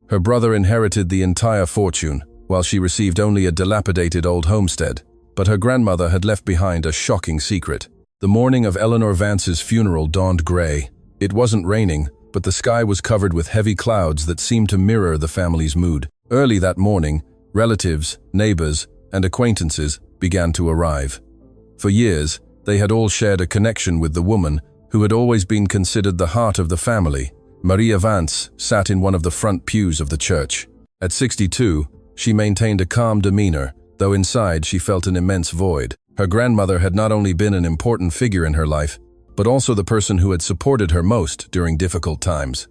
Her brother inherited the entire fortune, while she received only a dilapidated old homestead. But her grandmother had left behind a shocking secret. The morning of Eleanor Vance's funeral dawned gray. It wasn't raining, but the sky was covered with heavy clouds that seemed to mirror the family's mood. Early that morning, relatives, neighbors, and acquaintances began to arrive. For years, they had all shared a connection with the woman who had always been considered the heart of the family. Maria Vance sat in one of the front pews of the church. At 62, she maintained a calm demeanor, though inside she felt an immense void. Her grandmother had not only been an important figure in her life, but also the person who had supported her most during difficult times.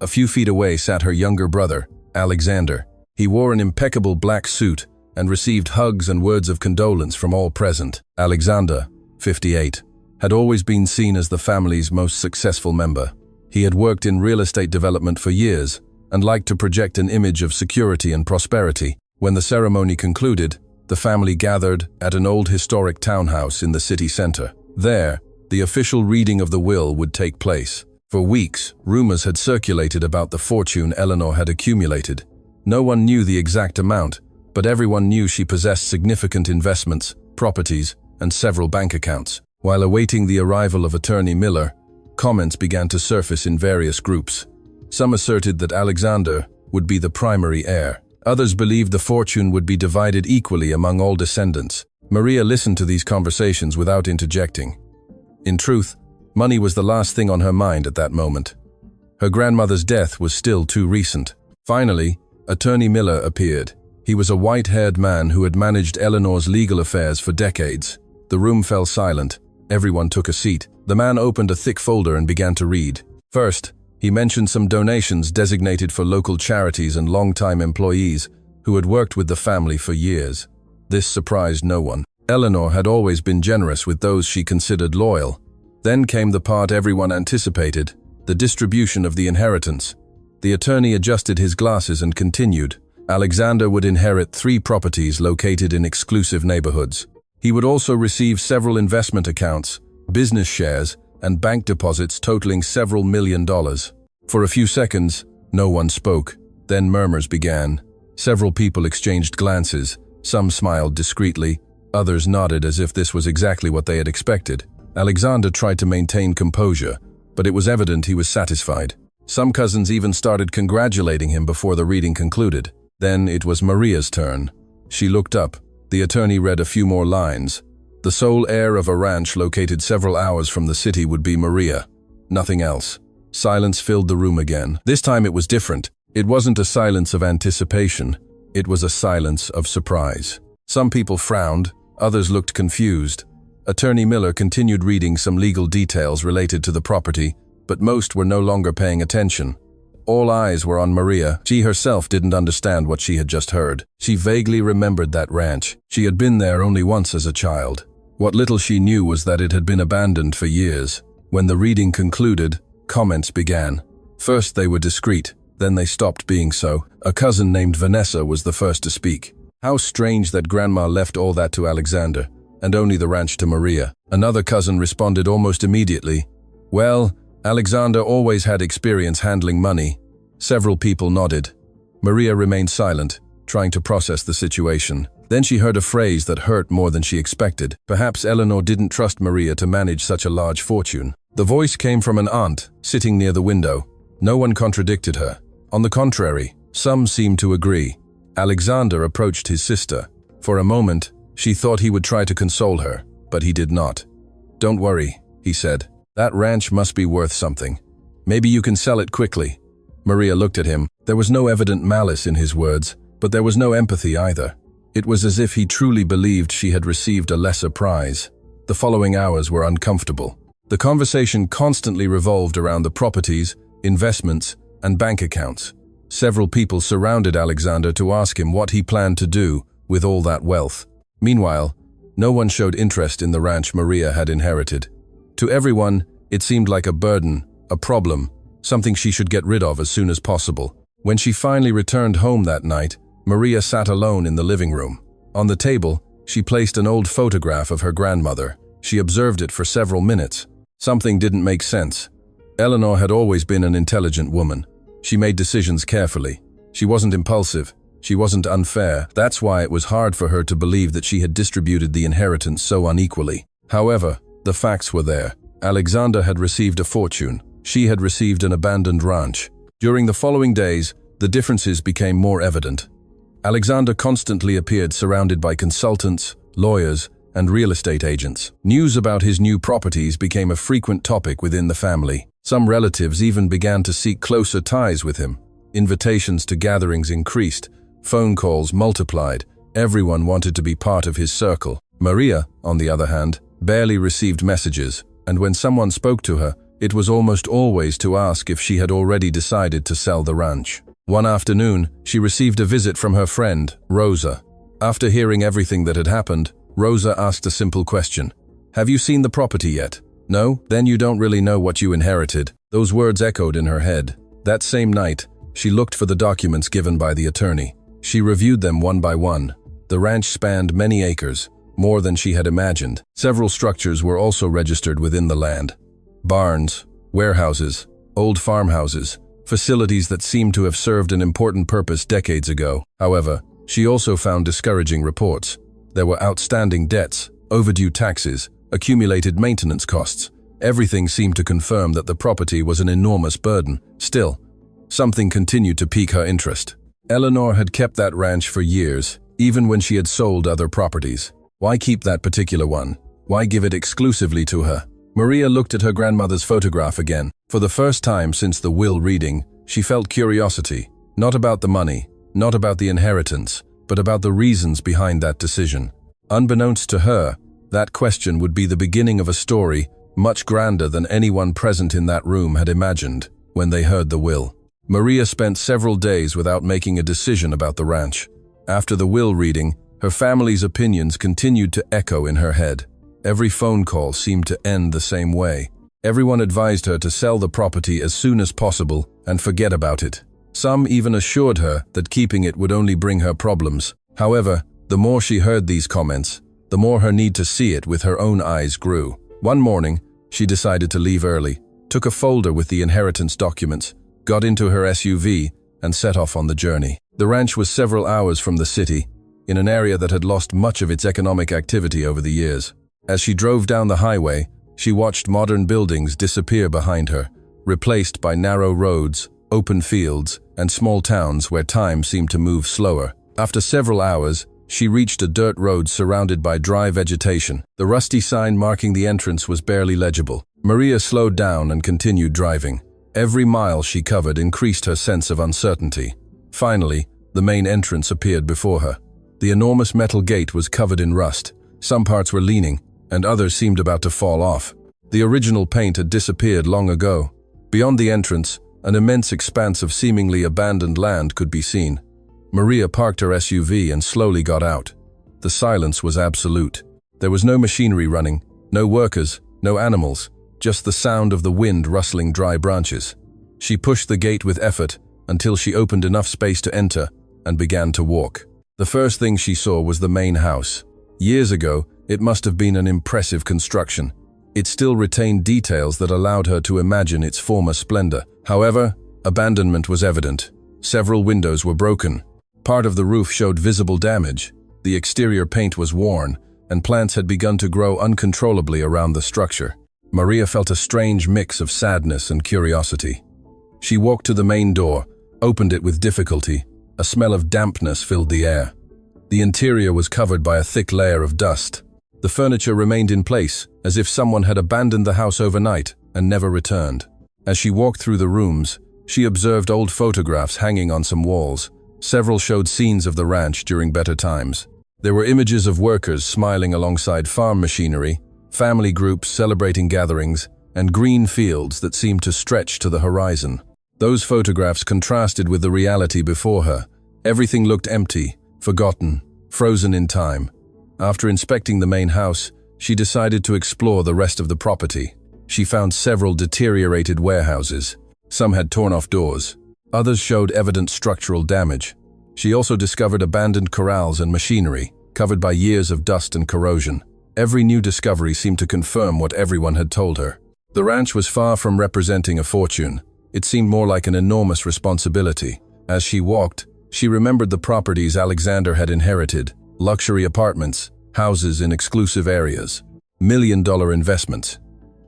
A few feet away sat her younger brother, Alexander. He wore an impeccable black suit and received hugs and words of condolence from all present. Alexander, 58, had always been seen as the family's most successful member. He had worked in real estate development for years and liked to project an image of security and prosperity. When the ceremony concluded, the family gathered at an old historic townhouse in the city center. There, the official reading of the will would take place. For weeks, rumors had circulated about the fortune Eleanor had accumulated. No one knew the exact amount, but everyone knew she possessed significant investments, properties, and several bank accounts. While awaiting the arrival of Attorney Miller, comments began to surface in various groups. Some asserted that Alexander would be the primary heir. Others believed the fortune would be divided equally among all descendants. Maria listened to these conversations without interjecting. In truth, money was the last thing on her mind at that moment. Her grandmother's death was still too recent. Finally, Attorney Miller appeared. He was a white-haired man who had managed Eleanor's legal affairs for decades. The room fell silent. Everyone took a seat. The man opened a thick folder and began to read. First, he mentioned some donations designated for local charities and long-time employees who had worked with the family for years. This surprised no one. Eleanor had always been generous with those she considered loyal. Then came the part everyone anticipated, the distribution of the inheritance. The attorney adjusted his glasses and continued. Alexander would inherit 3 properties located in exclusive neighborhoods. He would also receive several investment accounts, business shares, and bank deposits totaling several $1 million. For a few seconds, no one spoke. Then murmurs began. Several people exchanged glances. Some smiled discreetly. Others nodded as if this was exactly what they had expected. Alexander tried to maintain composure, but it was evident he was satisfied. Some cousins even started congratulating him before the reading concluded. Then it was Maria's turn. She looked up. The attorney read a few more lines. The sole heir of a ranch located several hours from the city would be Maria. Nothing else. Silence filled the room again. This time it was different. It wasn't a silence of anticipation. It was a silence of surprise. Some people frowned. Others looked confused. Attorney Miller continued reading some legal details related to the property, but most were no longer paying attention. All eyes were on Maria. She herself didn't understand what she had just heard. She vaguely remembered that ranch. She had been there only once as a child. What little she knew was that it had been abandoned for years. When the reading concluded, comments began. First they were discreet, then they stopped being so. A cousin named Vanessa was the first to speak. How strange that Grandma left all that to Alexander, and only the ranch to Maria. Another cousin responded almost immediately. Well, Alexander always had experience handling money. Several people nodded. Maria remained silent, trying to process the situation. Then she heard a phrase that hurt more than she expected. Perhaps Eleanor didn't trust Maria to manage such a large fortune. The voice came from an aunt, sitting near the window. No one contradicted her. On the contrary, some seemed to agree. Alexander approached his sister. For a moment, she thought he would try to console her, but he did not. "Don't worry," he said. "That ranch must be worth something. Maybe you can sell it quickly." Maria looked at him. There was no evident malice in his words, but there was no empathy either. It was as if he truly believed she had received a lesser prize. The following hours were uncomfortable. The conversation constantly revolved around the properties, investments, and bank accounts. Several people surrounded Alexander to ask him what he planned to do with all that wealth. Meanwhile, no one showed interest in the ranch Maria had inherited. To everyone, it seemed like a burden, a problem, something she should get rid of as soon as possible. When she finally returned home that night, Maria sat alone in the living room. On the table, she placed an old photograph of her grandmother. She observed it for several minutes. Something didn't make sense. Eleanor had always been an intelligent woman. She made decisions carefully. She wasn't impulsive. She wasn't unfair. That's why it was hard for her to believe that she had distributed the inheritance so unequally. However, the facts were there. Alexander had received a fortune. She had received an abandoned ranch. During the following days, the differences became more evident. Alexander constantly appeared surrounded by consultants, lawyers, and real estate agents. News about his new properties became a frequent topic within the family. Some relatives even began to seek closer ties with him. Invitations to gatherings increased. Phone calls multiplied. Everyone wanted to be part of his circle. Maria, on the other hand, barely received messages, and when someone spoke to her, it was almost always to ask if she had already decided to sell the ranch. One afternoon, she received a visit from her friend, Rosa. After hearing everything that had happened, Rosa asked a simple question. "Have you seen the property yet?" "No? Then you don't really know what you inherited." Those words echoed in her head. That same night, she looked for the documents given by the attorney. She reviewed them one by one. The ranch spanned many acres, more than she had imagined. Several structures were also registered within the land. Barns, warehouses, old farmhouses, facilities that seemed to have served an important purpose decades ago. However, she also found discouraging reports. There were outstanding debts, overdue taxes, accumulated maintenance costs. Everything seemed to confirm that the property was an enormous burden. Still, something continued to pique her interest. Eleanor had kept that ranch for years, even when she had sold other properties. Why keep that particular one? Why give it exclusively to her? Maria looked at her grandmother's photograph again. For the first time since the will reading, she felt curiosity. Not about the money, not about the inheritance, but about the reasons behind that decision. Unbeknownst to her, that question would be the beginning of a story much grander than anyone present in that room had imagined when they heard the will. Maria spent several days without making a decision about the ranch. After the will reading, her family's opinions continued to echo in her head. Every phone call seemed to end the same way. Everyone advised her to sell the property as soon as possible and forget about it. Some even assured her that keeping it would only bring her problems. However, the more she heard these comments, the more her need to see it with her own eyes grew. One morning, she decided to leave early, took a folder with the inheritance documents, got into her SUV, and set off on the journey. The ranch was several hours from the city, in an area that had lost much of its economic activity over the years. As she drove down the highway, she watched modern buildings disappear behind her, replaced by narrow roads, open fields, and small towns where time seemed to move slower. After several hours, she reached a dirt road surrounded by dry vegetation. The rusty sign marking the entrance was barely legible. Maria slowed down and continued driving. Every mile she covered increased her sense of uncertainty. Finally, the main entrance appeared before her. The enormous metal gate was covered in rust. Some parts were leaning, and others seemed about to fall off. The original paint had disappeared long ago. Beyond the entrance, an immense expanse of seemingly abandoned land could be seen. Maria parked her SUV and slowly got out. The silence was absolute. There was no machinery running, no workers, no animals, just the sound of the wind rustling dry branches. She pushed the gate with effort until she opened enough space to enter and began to walk. The first thing she saw was the main house. Years ago, it must have been an impressive construction. It still retained details that allowed her to imagine its former splendor. However, abandonment was evident. Several windows were broken. Part of the roof showed visible damage. The exterior paint was worn, and plants had begun to grow uncontrollably around the structure. Maria felt a strange mix of sadness and curiosity. She walked to the main door, opened it with difficulty. A smell of dampness filled the air. The interior was covered by a thick layer of dust. The furniture remained in place, as if someone had abandoned the house overnight and never returned. As she walked through the rooms, she observed old photographs hanging on some walls. Several showed scenes of the ranch during better times. There were images of workers smiling alongside farm machinery, family groups celebrating gatherings, and green fields that seemed to stretch to the horizon. Those photographs contrasted with the reality before her. Everything looked empty, forgotten, frozen in time. After inspecting the main house, she decided to explore the rest of the property. She found several deteriorated warehouses. Some had torn off doors. Others showed evident structural damage. She also discovered abandoned corrals and machinery, covered by years of dust and corrosion. Every new discovery seemed to confirm what everyone had told her. The ranch was far from representing a fortune. It seemed more like an enormous responsibility. As she walked, she remembered the properties Alexander had inherited: luxury apartments, houses in exclusive areas, million-dollar investments.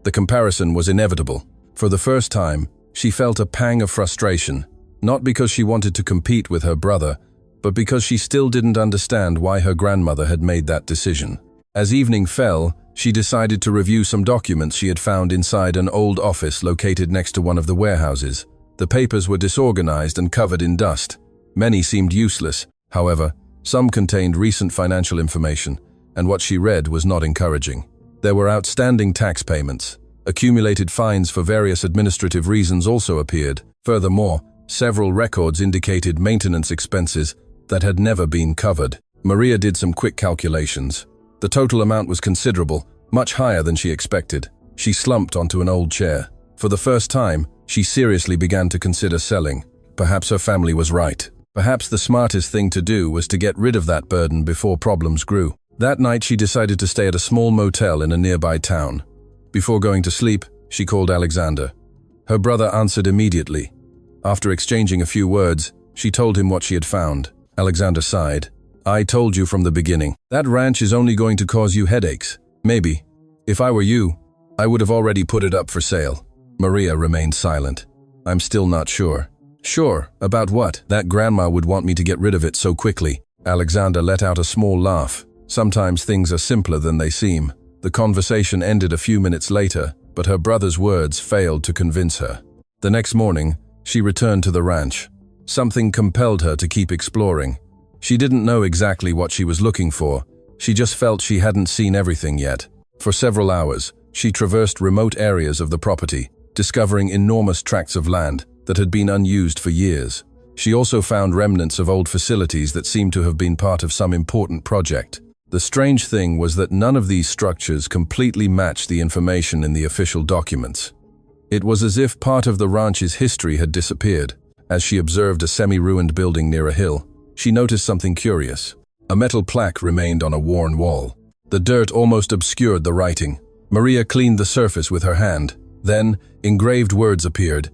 The comparison was inevitable. For the first time, she felt a pang of frustration, not because she wanted to compete with her brother, but because she still didn't understand why her grandmother had made that decision. As evening fell, she decided to review some documents she had found inside an old office located next to one of the warehouses. The papers were disorganized and covered in dust. Many seemed useless. However, some contained recent financial information, and what she read was not encouraging. There were outstanding tax payments. Accumulated fines for various administrative reasons also appeared. Furthermore, several records indicated maintenance expenses that had never been covered. Maria did some quick calculations. The total amount was considerable, much higher than she expected. She slumped onto an old chair. For the first time, she seriously began to consider selling. Perhaps her family was right. Perhaps the smartest thing to do was to get rid of that burden before problems grew. That night, she decided to stay at a small motel in a nearby town. Before going to sleep, she called Alexander. Her brother answered immediately. After exchanging a few words, she told him what she had found. Alexander sighed. "I told you from the beginning. That ranch is only going to cause you headaches. Maybe. If I were you, I would have already put it up for sale." Maria remained silent. "I'm still not sure." "Sure? About what?" "That grandma would want me to get rid of it so quickly." Alexander let out a small laugh. Sometimes things are simpler than they seem. The conversation ended a few minutes later, but her brother's words failed to convince her. The next morning, she returned to the ranch. Something compelled her to keep exploring. She didn't know exactly what she was looking for. She just felt she hadn't seen everything yet. For several hours, she traversed remote areas of the property, discovering enormous tracts of land that had been unused for years. She also found remnants of old facilities that seemed to have been part of some important project. The strange thing was that none of these structures completely matched the information in the official documents. It was as if part of the ranch's history had disappeared. As she observed a semi-ruined building near a hill, she noticed something curious. A metal plaque remained on a worn wall. The dirt almost obscured the writing. Maria cleaned the surface with her hand. Then, engraved words appeared.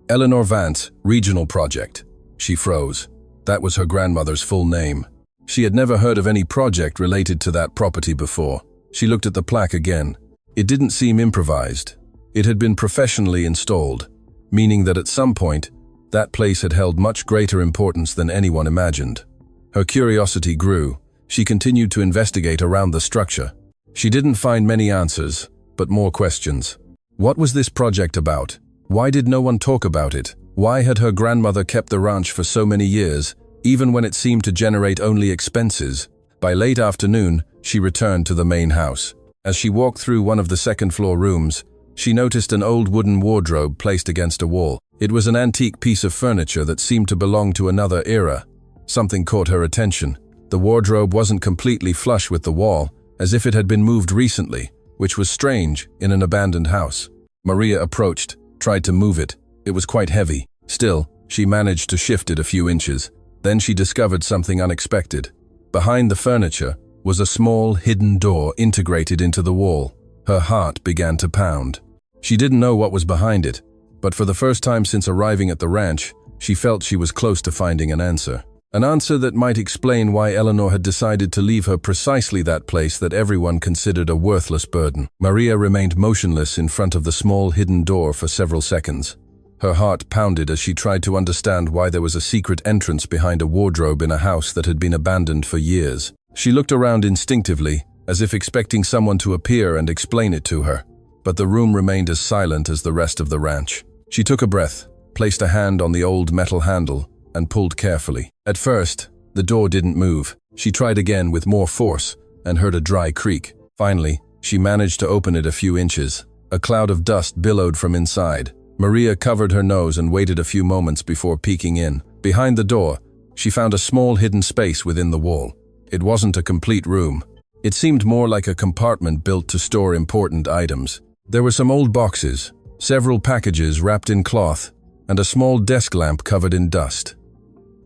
"Eleanor Vance, Regional Project." She froze. That was her grandmother's full name. She had never heard of any project related to that property before. She looked at the plaque again. It didn't seem improvised. It had been professionally installed, meaning that at some point, that place had held much greater importance than anyone imagined. Her curiosity grew. She continued to investigate around the structure. She didn't find many answers, but more questions. What was this project about? Why did no one talk about it? Why had her grandmother kept the ranch for so many years, even when it seemed to generate only expenses? By late afternoon, she returned to the main house. As she walked through one of the second-floor rooms, she noticed an old wooden wardrobe placed against a wall. It was an antique piece of furniture that seemed to belong to another era. Something caught her attention. The wardrobe wasn't completely flush with the wall, as if it had been moved recently, which was strange in an abandoned house. Maria approached, tried to move it. It was quite heavy. Still, she managed to shift it a few inches. Then she discovered something unexpected. Behind the furniture was a small, hidden door integrated into the wall. Her heart began to pound. She didn't know what was behind it, but for the first time since arriving at the ranch, she felt she was close to finding an answer. An answer that might explain why Eleanor had decided to leave her precisely that place that everyone considered a worthless burden. Maria remained motionless in front of the small hidden door for several seconds. Her heart pounded as she tried to understand why there was a secret entrance behind a wardrobe in a house that had been abandoned for years. She looked around instinctively, as if expecting someone to appear and explain it to her. But the room remained as silent as the rest of the ranch. She took a breath, placed a hand on the old metal handle, and pulled carefully. At first, the door didn't move. She tried again with more force and heard a dry creak. Finally, she managed to open it a few inches. A cloud of dust billowed from inside. Maria covered her nose and waited a few moments before peeking in. Behind the door, she found a small hidden space within the wall. It wasn't a complete room. It seemed more like a compartment built to store important items. There were some old boxes, several packages wrapped in cloth, and a small desk lamp covered in dust.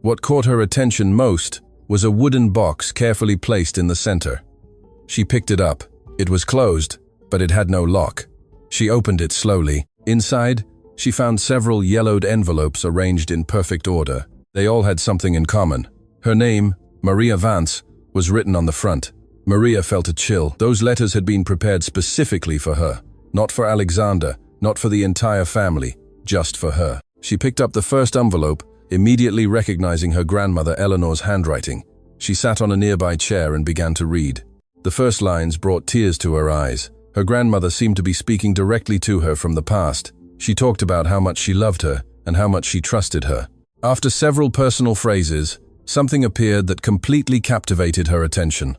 What caught her attention most was a wooden box carefully placed in the center. She picked it up. It was closed, but it had no lock. She opened it slowly. Inside, she found several yellowed envelopes arranged in perfect order. They all had something in common. Her name, Maria Vance, was written on the front. Maria felt a chill. Those letters had been prepared specifically for her. Not for Alexander, not for the entire family, just for her. She picked up the first envelope, immediately recognizing her grandmother Eleanor's handwriting. She sat on a nearby chair and began to read. The first lines brought tears to her eyes. Her grandmother seemed to be speaking directly to her from the past. She talked about how much she loved her and how much she trusted her. After several personal phrases, something appeared that completely captivated her attention.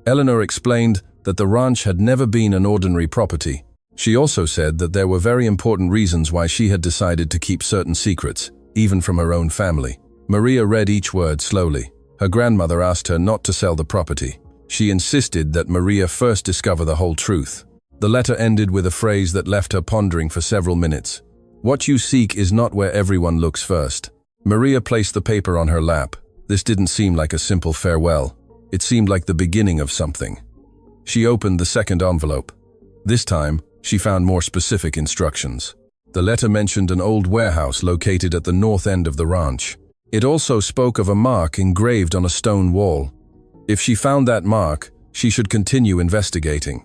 Eleanor explained that the ranch had never been an ordinary property. She also said that there were very important reasons why she had decided to keep certain secrets, even from her own family. Maria read each word slowly. Her grandmother asked her not to sell the property. She insisted that Maria first discover the whole truth. The letter ended with a phrase that left her pondering for several minutes. "What you seek is not where everyone looks first." Maria placed the paper on her lap. This didn't seem like a simple farewell. It seemed like the beginning of something. She opened the second envelope. This time, she found more specific instructions. The letter mentioned an old warehouse located at the north end of the ranch. It also spoke of a mark engraved on a stone wall. If she found that mark, she should continue investigating.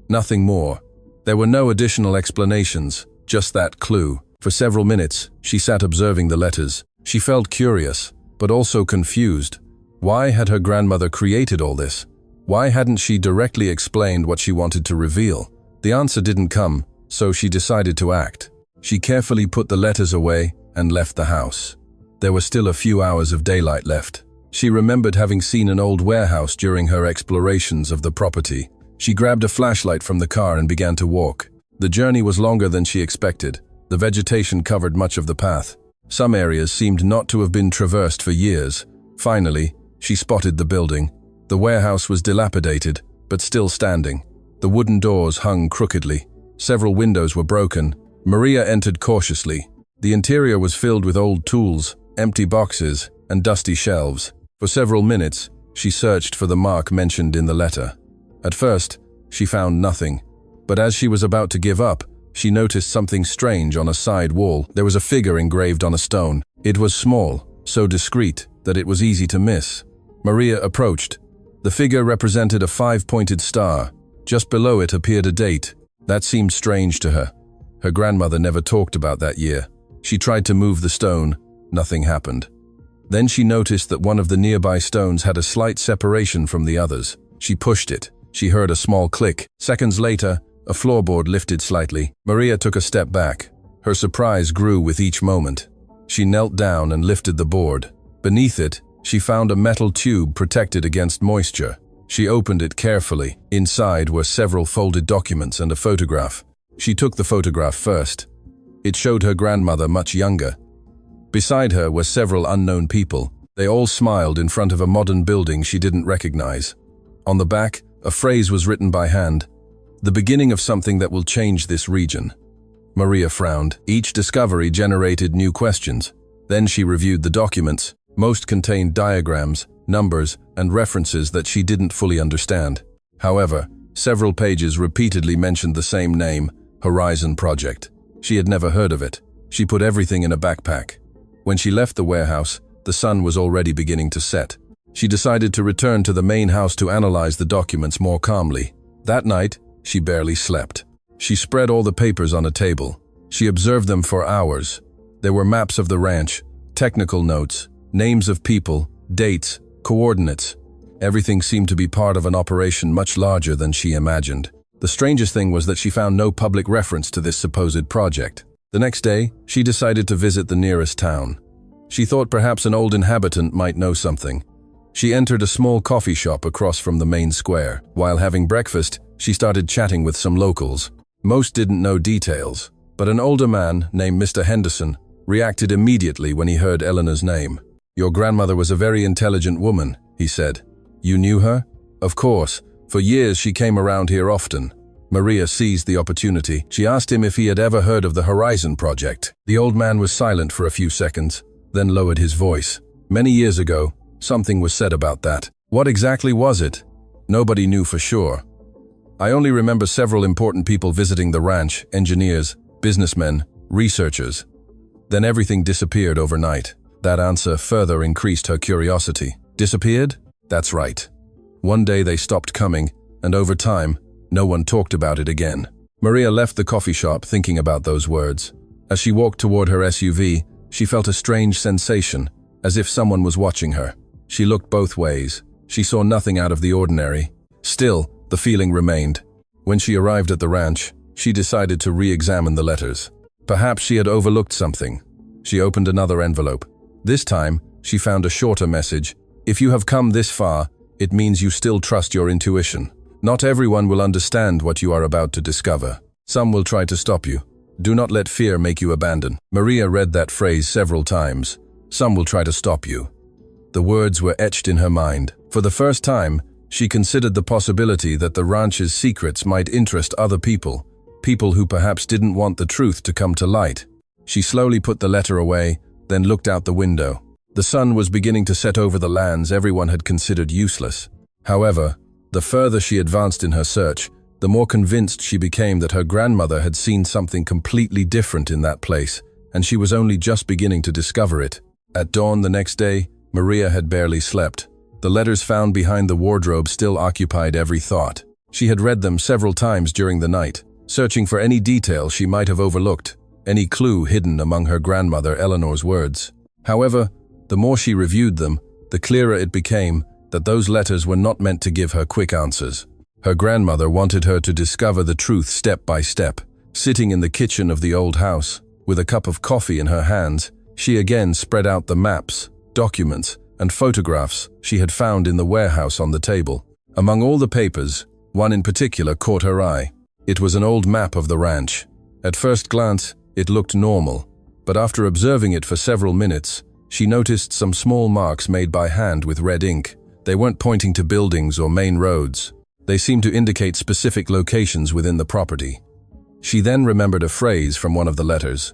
Nothing more. There were no additional explanations, just that clue. For several minutes, she sat observing the letters. She felt curious, but also confused. Why had her grandmother created all this? Why hadn't she directly explained what she wanted to reveal? The answer didn't come, so she decided to act. She carefully put the letters away and left the house. There were still a few hours of daylight left. She remembered having seen an old warehouse during her explorations of the property. She grabbed a flashlight from the car and began to walk. The journey was longer than she expected. The vegetation covered much of the path. Some areas seemed not to have been traversed for years. Finally, she spotted the building. The warehouse was dilapidated, but still standing. The wooden doors hung crookedly. Several windows were broken. Maria entered cautiously. The interior was filled with old tools, empty boxes, and dusty shelves. For several minutes, she searched for the mark mentioned in the letter. At first, she found nothing. But as she was about to give up, she noticed something strange on a side wall. There was a figure engraved on a stone. It was small, so discreet that it was easy to miss. Maria approached. The figure represented a 5-pointed star. Just below it appeared a date. That seemed strange to her. Her grandmother never talked about that year. She tried to move the stone. Nothing happened. Then she noticed that one of the nearby stones had a slight separation from the others. She pushed it. She heard a small click. Seconds later, a floorboard lifted slightly. Maria took a step back. Her surprise grew with each moment. She knelt down and lifted the board. Beneath it, she found a metal tube protected against moisture. She opened it carefully. Inside were several folded documents and a photograph. She took the photograph first. It showed her grandmother much younger. Beside her were several unknown people. They all smiled in front of a modern building she didn't recognize. On the back, a phrase was written by hand. "The beginning of something that will change this region." Maria frowned. Each discovery generated new questions. Then she reviewed the documents. Most contained diagrams, numbers, and references that she didn't fully understand. However, several pages repeatedly mentioned the same name, Horizon Project. She had never heard of it. She put everything in a backpack. When she left the warehouse, the sun was already beginning to set. She decided to return to the main house to analyze the documents more calmly. That night, she barely slept. She spread all the papers on a table. She observed them for hours. There were maps of the ranch, technical notes, names of people, dates, coordinates. Everything seemed to be part of an operation much larger than she imagined. The strangest thing was that she found no public reference to this supposed project. The next day, she decided to visit the nearest town. She thought perhaps an old inhabitant might know something. She entered a small coffee shop across from the main square. While having breakfast, she started chatting with some locals. Most didn't know details, but an older man named Mr. Henderson reacted immediately when he heard Eleanor's name. "Your grandmother was a very intelligent woman," he said. "You knew her?" "Of course. For years she came around here often." Maria seized the opportunity. She asked him if he had ever heard of the Horizon Project. The old man was silent for a few seconds, then lowered his voice. "Many years ago, something was said about that. What exactly was it? Nobody knew for sure. I only remember several important people visiting the ranch, engineers, businessmen, researchers. Then everything disappeared overnight. That answer further increased her curiosity. Disappeared? That's right. One day they stopped coming, and over time, no one talked about it again. Maria left the coffee shop thinking about those words. As she walked toward her SUV, she felt a strange sensation, as if someone was watching her. She looked both ways. She saw nothing out of the ordinary. Still, the feeling remained. When she arrived at the ranch, she decided to re-examine the letters. Perhaps she had overlooked something. She opened another envelope. This time, she found a shorter message. If you have come this far, it means you still trust your intuition. Not everyone will understand what you are about to discover. Some will try to stop you. Do not let fear make you abandon. Maria read that phrase several times. Some will try to stop you. The words were etched in her mind. For the first time, she considered the possibility that the ranch's secrets might interest other people, people who perhaps didn't want the truth to come to light. She slowly put the letter away, then looked out the window. The sun was beginning to set over the lands everyone had considered useless. However, the further she advanced in her search, the more convinced she became that her grandmother had seen something completely different in that place, and she was only just beginning to discover it. At dawn the next day, Maria had barely slept. The letters found behind the wardrobe still occupied every thought. She had read them several times during the night, searching for any detail she might have overlooked, any clue hidden among her grandmother Eleanor's words. However, the more she reviewed them, the clearer it became that those letters were not meant to give her quick answers. Her grandmother wanted her to discover the truth step by step. Sitting in the kitchen of the old house, with a cup of coffee in her hands, she again spread out the maps, documents, and photographs she had found in the warehouse on the table. Among all the papers, one in particular caught her eye. It was an old map of the ranch. At first glance, it looked normal, but after observing it for several minutes, she noticed some small marks made by hand with red ink. They weren't pointing to buildings or main roads. They seemed to indicate specific locations within the property. She then remembered a phrase from one of the letters.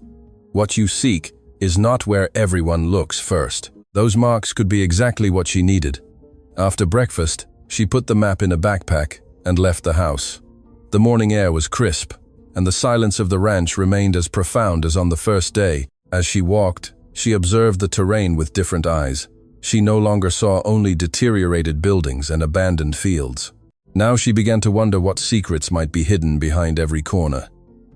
What you seek is not where everyone looks first. Those marks could be exactly what she needed. After breakfast, she put the map in a backpack and left the house. The morning air was crisp, and the silence of the ranch remained as profound as on the first day. As she walked, she observed the terrain with different eyes. She no longer saw only deteriorated buildings and abandoned fields. Now she began to wonder what secrets might be hidden behind every corner.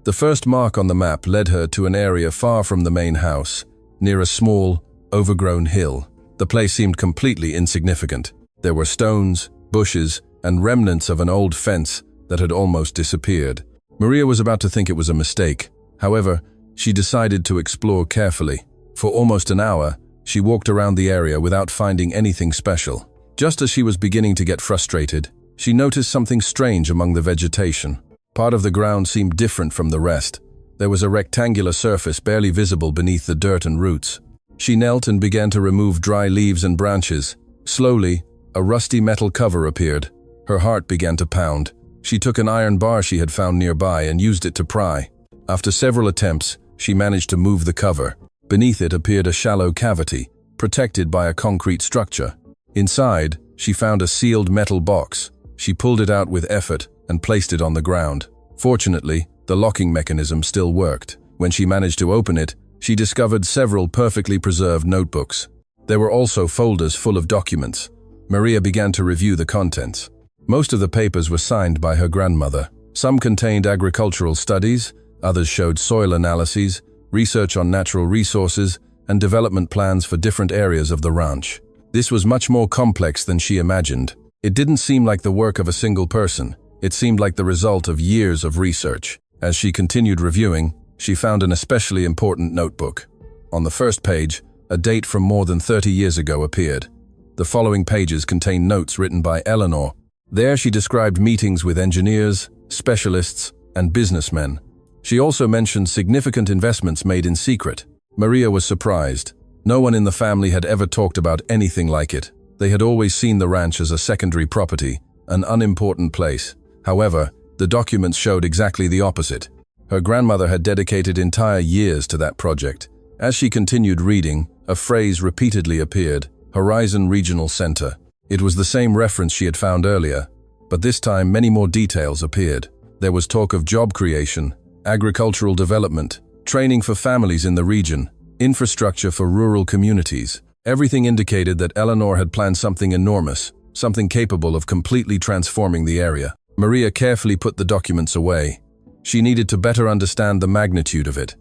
The first mark on the map led her to an area far from the main house, near a small, overgrown hill. The place seemed completely insignificant. There were stones, bushes, and remnants of an old fence that had almost disappeared. Maria was about to think it was a mistake. However, she decided to explore carefully. For almost an hour, she walked around the area without finding anything special. Just as she was beginning to get frustrated, she noticed something strange among the vegetation. Part of the ground seemed different from the rest. There was a rectangular surface barely visible beneath the dirt and roots. She knelt and began to remove dry leaves and branches. Slowly, a rusty metal cover appeared. Her heart began to pound. She took an iron bar she had found nearby and used it to pry. After several attempts, she managed to move the cover. Beneath it appeared a shallow cavity, protected by a concrete structure. Inside, she found a sealed metal box. She pulled it out with effort and placed it on the ground. Fortunately, the locking mechanism still worked. When she managed to open it, she discovered several perfectly preserved notebooks. There were also folders full of documents. Maria began to review the contents. Most of the papers were signed by her grandmother. Some contained agricultural studies, others showed soil analyses, research on natural resources, and development plans for different areas of the ranch. This was much more complex than she imagined. It didn't seem like the work of a single person. It seemed like the result of years of research. As she continued reviewing, she found an especially important notebook. On the first page, a date from more than 30 years ago appeared. The following pages contained notes written by Eleanor. There she described meetings with engineers, specialists, and businessmen. She also mentioned significant investments made in secret. Maria was surprised. No one in the family had ever talked about anything like it. They had always seen the ranch as a secondary property, an unimportant place. However, the documents showed exactly the opposite. Her grandmother had dedicated entire years to that project. As she continued reading, a phrase repeatedly appeared: Horizon Regional Center. It was the same reference she had found earlier, but this time many more details appeared. There was talk of job creation, agricultural development, training for families in the region, infrastructure for rural communities. Everything indicated that Eleanor had planned something enormous, something capable of completely transforming the area. Maria carefully put the documents away. She needed to better understand the magnitude of it.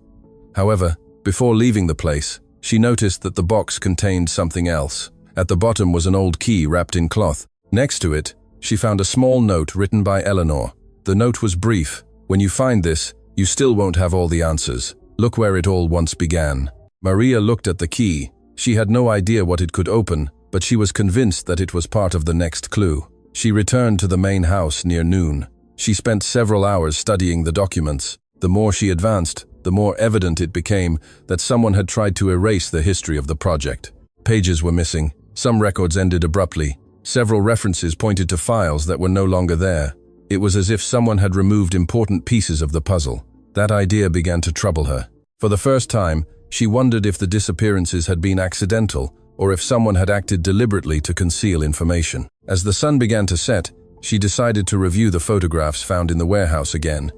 However, before leaving the place, she noticed that the box contained something else. At the bottom was an old key wrapped in cloth. Next to it, she found a small note written by Eleanor. The note was brief. "When you find this, you still won't have all the answers. Look where it all once began." Maria looked at the key. She had no idea what it could open, but she was convinced that it was part of the next clue. She returned to the main house near noon. She spent several hours studying the documents. The more she advanced, the more evident it became that someone had tried to erase the history of the project. Pages were missing. Some records ended abruptly. Several references pointed to files that were no longer there. It was as if someone had removed important pieces of the puzzle. That idea began to trouble her. For the first time, she wondered if the disappearances had been accidental or if someone had acted deliberately to conceal information. As the sun began to set, she decided to review the photographs found in the warehouse again.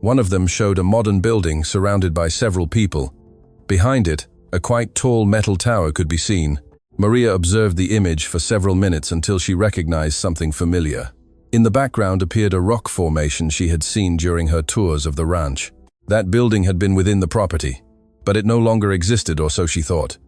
One of them showed a modern building surrounded by several people. Behind it, a quite tall metal tower could be seen. Maria observed the image for several minutes until she recognized something familiar. In the background appeared a rock formation she had seen during her tours of the ranch. That building had been within the property, but it no longer existed, or so she thought.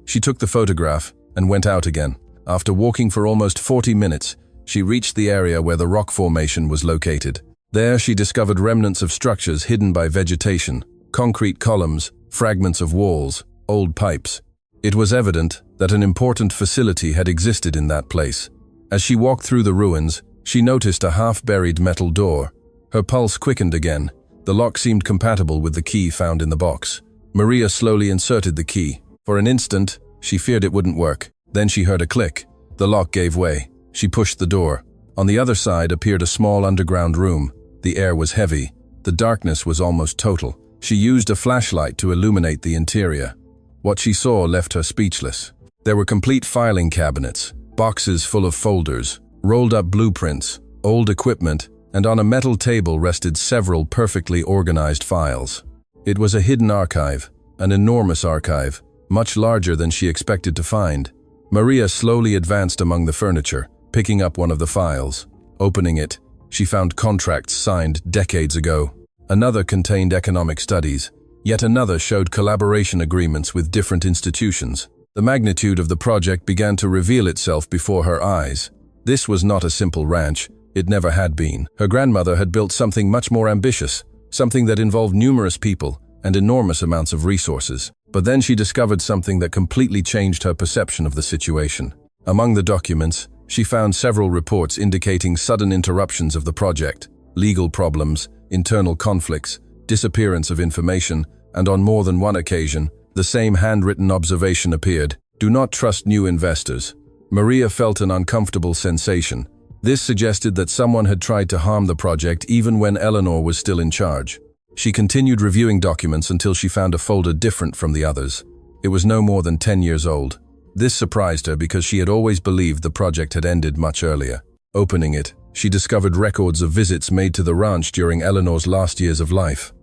She took the photograph and went out again. After walking for almost 40 minutes, she reached the area where the rock formation was located. There she discovered remnants of structures hidden by vegetation, concrete columns, fragments of walls, old pipes. It was evident that an important facility had existed in that place. As she walked through the ruins, she noticed a half-buried metal door. Her pulse quickened again. The lock seemed compatible with the key found in the box. Maria slowly inserted the key. For an instant, she feared it wouldn't work. Then she heard a click. The lock gave way. She pushed the door. On the other side appeared a small underground room. The air was heavy. The darkness was almost total. She used a flashlight to illuminate the interior. What she saw left her speechless. There were complete filing cabinets, boxes full of folders, rolled-up blueprints, old equipment, and on a metal table rested several perfectly organized files. It was a hidden archive, an enormous archive, much larger than she expected to find. Maria slowly advanced among the furniture, picking up one of the files. Opening it, she found contracts signed decades ago. Another contained economic studies. Yet another showed collaboration agreements with different institutions. The magnitude of the project began to reveal itself before her eyes. This was not a simple ranch. It never had been. Her grandmother had built something much more ambitious, something that involved numerous people and enormous amounts of resources. But then she discovered something that completely changed her perception of the situation. Among the documents, she found several reports indicating sudden interruptions of the project, legal problems, internal conflicts, disappearance of information, and on more than one occasion, the same handwritten observation appeared: "Do not trust new investors." Maria felt an uncomfortable sensation. This suggested that someone had tried to harm the project even when Eleanor was still in charge. She continued reviewing documents until she found a folder different from the others. It was no more than 10 years old. This surprised her because she had always believed the project had ended much earlier. Opening it, she discovered records of visits made to the ranch during Eleanor's last years of life.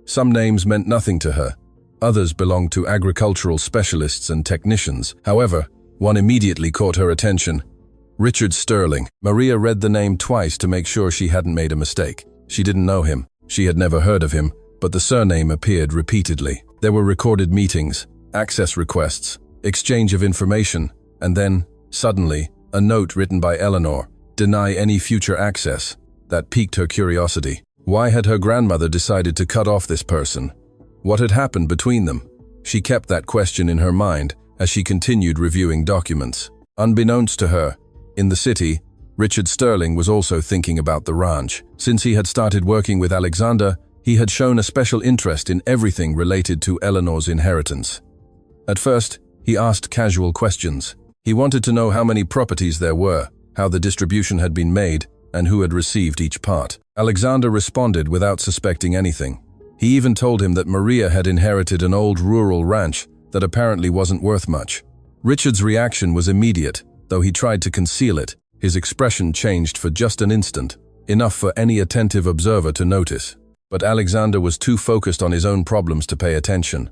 Some names meant nothing to her. Others belonged to agricultural specialists and technicians. However, one immediately caught her attention: Richard Sterling. Maria read the name twice to make sure she hadn't made a mistake. She didn't know him. She had never heard of him, but the surname appeared repeatedly. There were recorded meetings, access requests, exchange of information, and then, suddenly, a note written by Eleanor: "Deny any future access." That piqued her curiosity. Why had her grandmother decided to cut off this person? What had happened between them? She kept that question in her mind as she continued reviewing documents. Unbeknownst to her, in the city, Richard Sterling was also thinking about the ranch. Since he had started working with Alexander, he had shown a special interest in everything related to Eleanor's inheritance. At first, he asked casual questions. He wanted to know how many properties there were, how the distribution had been made, and who had received each part. Alexander responded without suspecting anything. He even told him that Maria had inherited an old rural ranch that apparently wasn't worth much. Richard's reaction was immediate, though he tried to conceal it. His expression changed for just an instant, enough for any attentive observer to notice. But Alexander was too focused on his own problems to pay attention.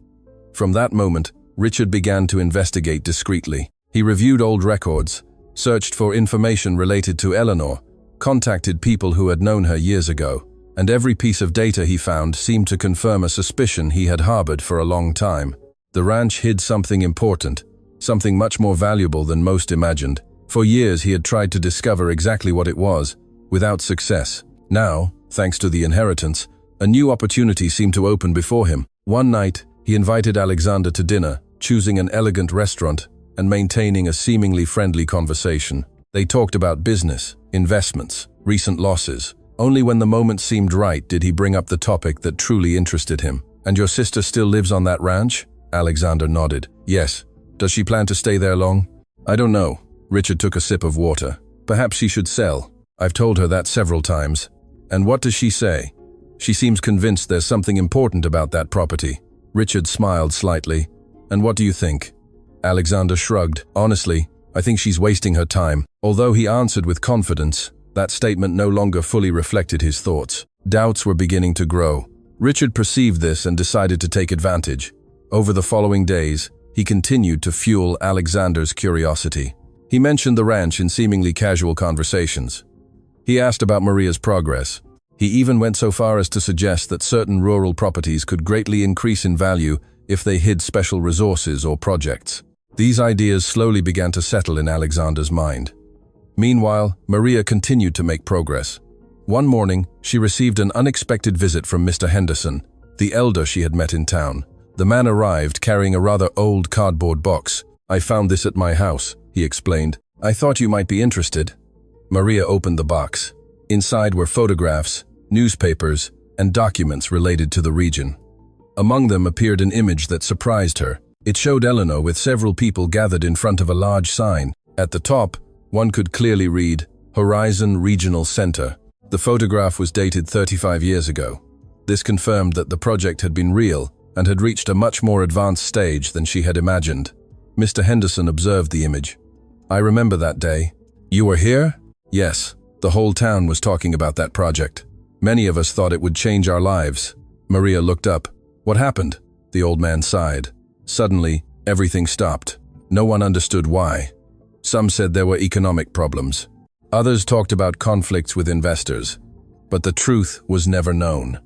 From that moment, Richard began to investigate discreetly. He reviewed old records, searched for information related to Eleanor, contacted people who had known her years ago, and every piece of data he found seemed to confirm a suspicion he had harbored for a long time. The ranch hid something important, something much more valuable than most imagined. For years he had tried to discover exactly what it was, without success. Now, thanks to the inheritance, a new opportunity seemed to open before him. One night, he invited Alexander to dinner, choosing an elegant restaurant and maintaining a seemingly friendly conversation. They talked about business, investments, recent losses. Only when the moment seemed right did he bring up the topic that truly interested him. "And your sister still lives on that ranch?" Alexander nodded. "Yes. Does she plan to stay there long?" "I don't know." Richard took a sip of water. "Perhaps she should sell. I've told her that several times." "And what does she say?" "She seems convinced there's something important about that property." Richard smiled slightly. "And what do you think?" Alexander shrugged. "Honestly, I think she's wasting her time." Although he answered with confidence, that statement no longer fully reflected his thoughts. Doubts were beginning to grow. Richard perceived this and decided to take advantage. Over the following days, he continued to fuel Alexander's curiosity. He mentioned the ranch in seemingly casual conversations. He asked about Maria's progress. He even went so far as to suggest that certain rural properties could greatly increase in value if they hid special resources or projects. These ideas slowly began to settle in Alexander's mind. Meanwhile, Maria continued to make progress. One morning, she received an unexpected visit from Mr. Henderson, the elder she had met in town. The man arrived carrying a rather old cardboard box. "I found this at my house," he explained. "I thought you might be interested." Maria opened the box. Inside were photographs, newspapers, and documents related to the region. Among them appeared an image that surprised her. It showed Eleanor with several people gathered in front of a large sign. At the top, one could clearly read, "Horizon Regional Center." The photograph was dated 35 years ago. This confirmed that the project had been real and had reached a much more advanced stage than she had imagined. Mr. Henderson observed the image. "I remember that day." "You were here?" "Yes. The whole town was talking about that project. Many of us thought it would change our lives." Maria looked up. "What happened?" The old man sighed. Suddenly, everything stopped. No one understood why. Some said there were economic problems. Others talked about conflicts with investors. But the truth was never known.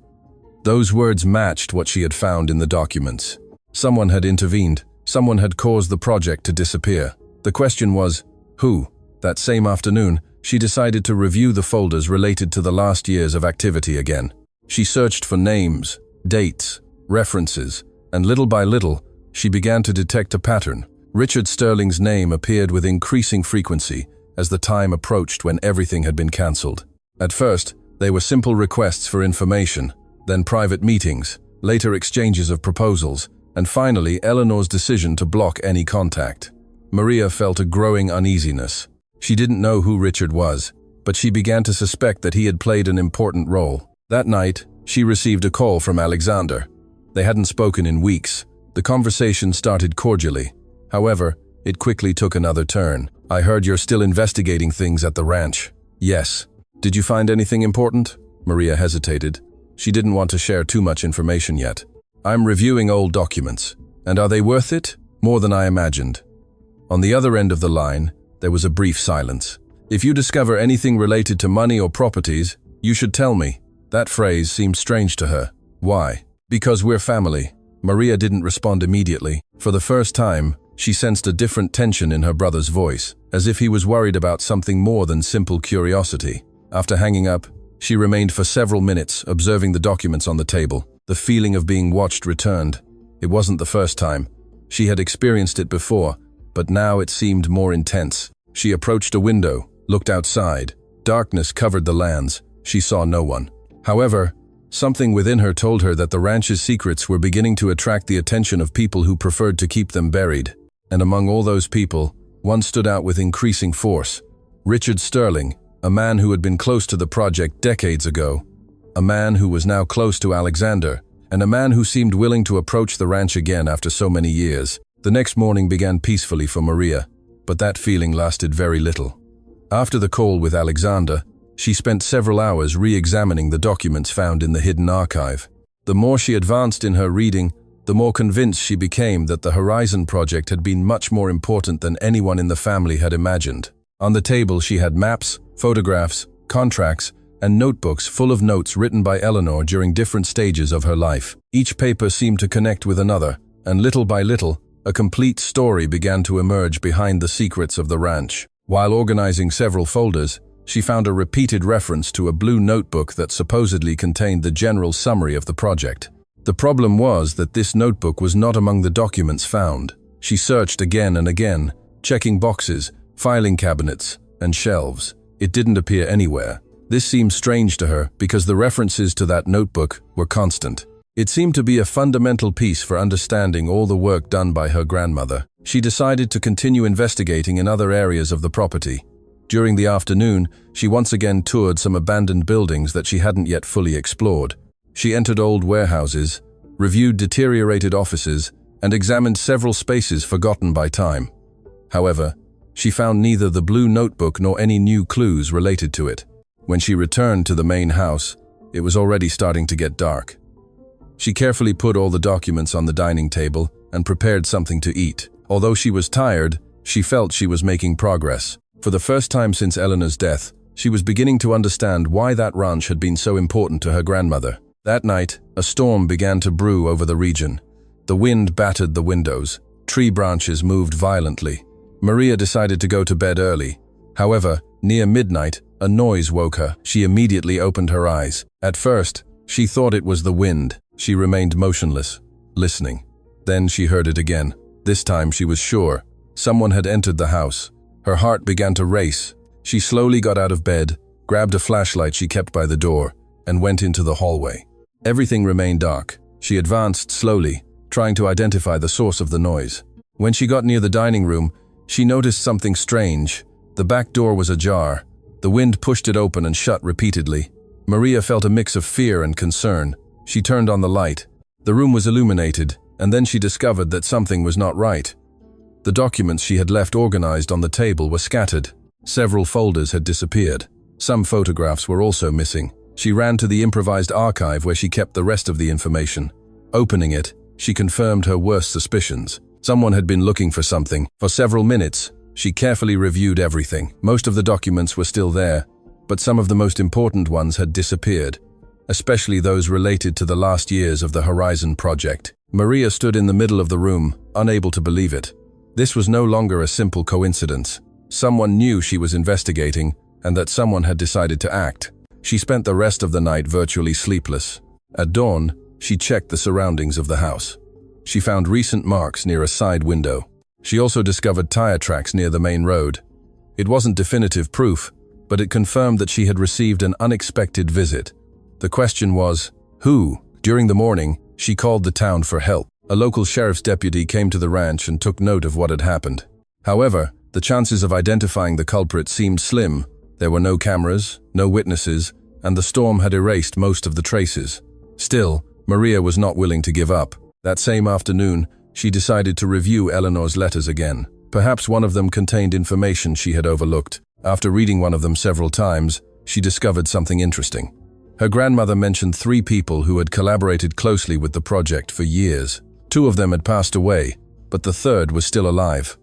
Those words matched what she had found in the documents. Someone had intervened. Someone had caused the project to disappear. The question was, who? That same afternoon, she decided to review the folders related to the last years of activity again. She searched for names, dates, references, and little by little, she began to detect a pattern. Richard Sterling's name appeared with increasing frequency as the time approached when everything had been cancelled. At first, they were simple requests for information, then private meetings, later exchanges of proposals, and finally Eleanor's decision to block any contact. Maria felt a growing uneasiness. She didn't know who Richard was, but she began to suspect that he had played an important role. That night, she received a call from Alexander. They hadn't spoken in weeks. The conversation started cordially. However, it quickly took another turn. "I heard you're still investigating things at the ranch." "Yes." "Did you find anything important?" Maria hesitated. She didn't want to share too much information yet. "I'm reviewing old documents. And are they worth it? More than I imagined." On the other end of the line, there was a brief silence. "If you discover anything related to money or properties, you should tell me." That phrase seemed strange to her. "Why?" "Because we're family." Maria didn't respond immediately. For the first time, she sensed a different tension in her brother's voice, as if he was worried about something more than simple curiosity. After hanging up, she remained for several minutes, observing the documents on the table. The feeling of being watched returned. It wasn't the first time. She had experienced it before, but now it seemed more intense. She approached a window, looked outside. Darkness covered the lands. She saw no one. However, something within her told her that the ranch's secrets were beginning to attract the attention of people who preferred to keep them buried. And among all those people, one stood out with increasing force. Richard Sterling, a man who had been close to the project decades ago, a man who was now close to Alexander, and a man who seemed willing to approach the ranch again after so many years. The next morning began peacefully for Maria, but that feeling lasted very little. After the call with Alexander, she spent several hours re-examining the documents found in the hidden archive. The more she advanced in her reading, the more convinced she became that the Horizon project had been much more important than anyone in the family had imagined. On the table she had maps, photographs, contracts, and notebooks full of notes written by Eleanor during different stages of her life. Each paper seemed to connect with another, and little by little, a complete story began to emerge behind the secrets of the ranch. While organizing several folders, she found a repeated reference to a blue notebook that supposedly contained the general summary of the project. The problem was that this notebook was not among the documents found. She searched again and again, checking boxes, filing cabinets, and shelves. It didn't appear anywhere. This seemed strange to her because the references to that notebook were constant. It seemed to be a fundamental piece for understanding all the work done by her grandmother. She decided to continue investigating in other areas of the property. During the afternoon, she once again toured some abandoned buildings that she hadn't yet fully explored. She entered old warehouses, reviewed deteriorated offices, and examined several spaces forgotten by time. However, she found neither the blue notebook nor any new clues related to it. When she returned to the main house, it was already starting to get dark. She carefully put all the documents on the dining table and prepared something to eat. Although she was tired, she felt she was making progress. For the first time since Eleanor's death, she was beginning to understand why that ranch had been so important to her grandmother. That night, a storm began to brew over the region. The wind battered the windows. Tree branches moved violently. Maria decided to go to bed early. However, near midnight, a noise woke her. She immediately opened her eyes. At first, she thought it was the wind. She remained motionless, listening. Then she heard it again. This time she was sure. Someone had entered the house. Her heart began to race. She slowly got out of bed, grabbed a flashlight she kept by the door, and went into the hallway. Everything remained dark. She advanced slowly, trying to identify the source of the noise. When she got near the dining room, she noticed something strange. The back door was ajar. The wind pushed it open and shut repeatedly. Maria felt a mix of fear and concern. She turned on the light. The room was illuminated, and then she discovered that something was not right. The documents she had left organized on the table were scattered. Several folders had disappeared. Some photographs were also missing. She ran to the improvised archive where she kept the rest of the information. Opening it, she confirmed her worst suspicions. Someone had been looking for something. For several minutes, she carefully reviewed everything. Most of the documents were still there, but some of the most important ones had disappeared, especially those related to the last years of the Horizon project. Maria stood in the middle of the room, unable to believe it. This was no longer a simple coincidence. Someone knew she was investigating, and that someone had decided to act. She spent the rest of the night virtually sleepless. At dawn, she checked the surroundings of the house. She found recent marks near a side window. She also discovered tire tracks near the main road. It wasn't definitive proof, but it confirmed that she had received an unexpected visit. The question was, who? During the morning, she called the town for help. A local sheriff's deputy came to the ranch and took note of what had happened. However, the chances of identifying the culprit seemed slim. There were no cameras, no witnesses, and the storm had erased most of the traces. Still, Maria was not willing to give up. That same afternoon, she decided to review Eleanor's letters again. Perhaps one of them contained information she had overlooked. After reading one of them several times, she discovered something interesting. Her grandmother mentioned 3 people who had collaborated closely with the project for years. 2 of them had passed away, but the third was still alive.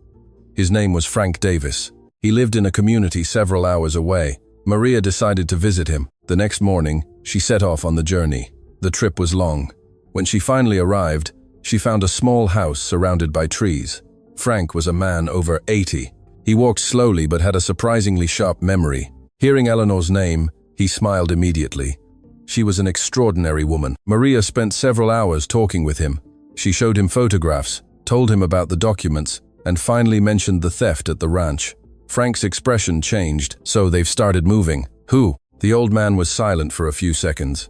His name was Frank Davis. He lived in a community several hours away. Maria decided to visit him. The next morning, she set off on the journey. The trip was long. When she finally arrived, she found a small house surrounded by trees. Frank was a man over 80. He walked slowly but had a surprisingly sharp memory. Hearing Eleanor's name, he smiled immediately. She was an extraordinary woman. Maria spent several hours talking with him. She showed him photographs, told him about the documents, and finally mentioned the theft at the ranch. Frank's expression changed. So they've started moving. Who? The old man was silent for a few seconds.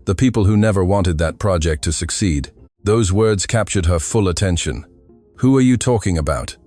The people who never wanted that project to succeed. Those words captured her full attention. Who are you talking about?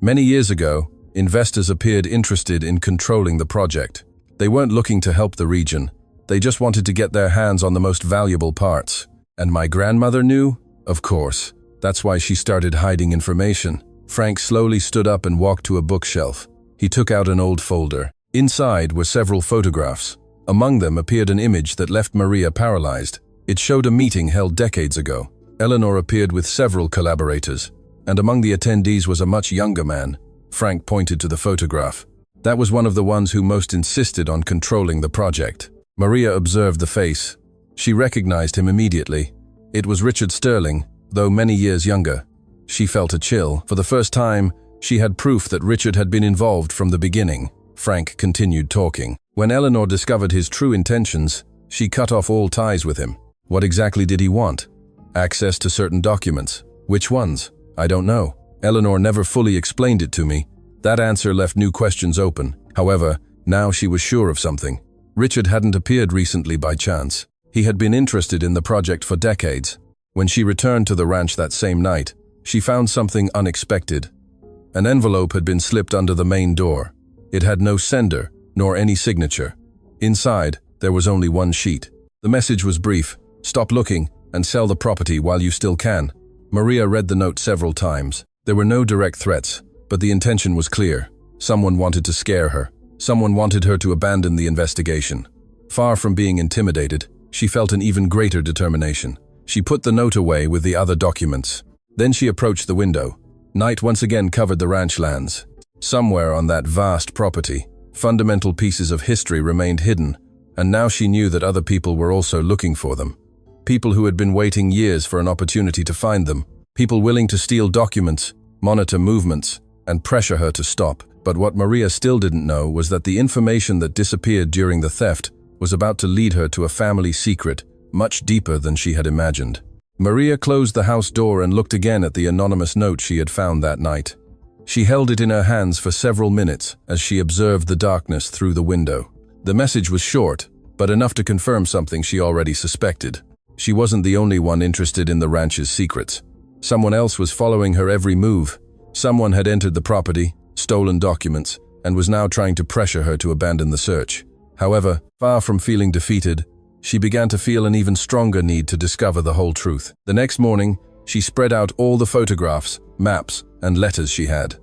Many years ago, investors appeared interested in controlling the project. They weren't looking to help the region. They just wanted to get their hands on the most valuable parts. And my grandmother knew? Of course. That's why she started hiding information. Frank slowly stood up and walked to a bookshelf. He took out an old folder. Inside were several photographs. Among them appeared an image that left Maria paralyzed. It showed a meeting held decades ago. Eleanor appeared with several collaborators, and among the attendees was a much younger man. Frank pointed to the photograph. That was one of the ones who most insisted on controlling the project. Maria observed the face. She recognized him immediately. It was Richard Sterling, though many years younger. She felt a chill. For the first time, she had proof that Richard had been involved from the beginning. Frank continued talking. When Eleanor discovered his true intentions, she cut off all ties with him. What exactly did he want? Access to certain documents. Which ones? I don't know. Eleanor never fully explained it to me. That answer left new questions open. However, now she was sure of something. Richard hadn't appeared recently by chance. He had been interested in the project for decades. When she returned to the ranch that same night, she found something unexpected. An envelope had been slipped under the main door. It had no sender, nor any signature. Inside, there was only one sheet. The message was brief: "Stop looking and sell the property while you still can." Maria read the note several times. There were no direct threats, but the intention was clear. Someone wanted to scare her. Someone wanted her to abandon the investigation. Far from being intimidated, she felt an even greater determination. She put the note away with the other documents. Then she approached the window. Night once again covered the ranch lands. Somewhere on that vast property, fundamental pieces of history remained hidden, and now she knew that other people were also looking for them. People who had been waiting years for an opportunity to find them. People willing to steal documents, monitor movements, and pressure her to stop. But what Maria still didn't know was that the information that disappeared during the theft was about to lead her to a family secret much deeper than she had imagined. Maria closed the house door and looked again at the anonymous note she had found that night. She held it in her hands for several minutes as she observed the darkness through the window. The message was short, but enough to confirm something she already suspected. She wasn't the only one interested in the ranch's secrets. Someone else was following her every move. Someone had entered the property, stolen documents, and was now trying to pressure her to abandon the search. However, far from feeling defeated, she began to feel an even stronger need to discover the whole truth. The next morning, she spread out all the photographs, maps, and letters she had.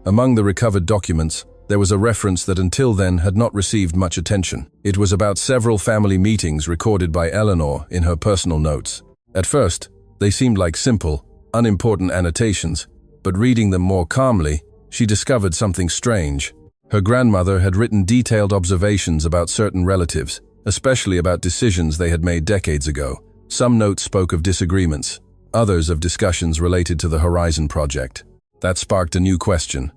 Among the recovered documents, there was a reference that until then had not received much attention. It was about several family meetings recorded by Eleanor in her personal notes. At first, they seemed like simple, unimportant annotations, but reading them more calmly, she discovered something strange. Her grandmother had written detailed observations about certain relatives, especially about decisions they had made decades ago. Some notes spoke of disagreements, others of discussions related to the Horizon project. That sparked a new question.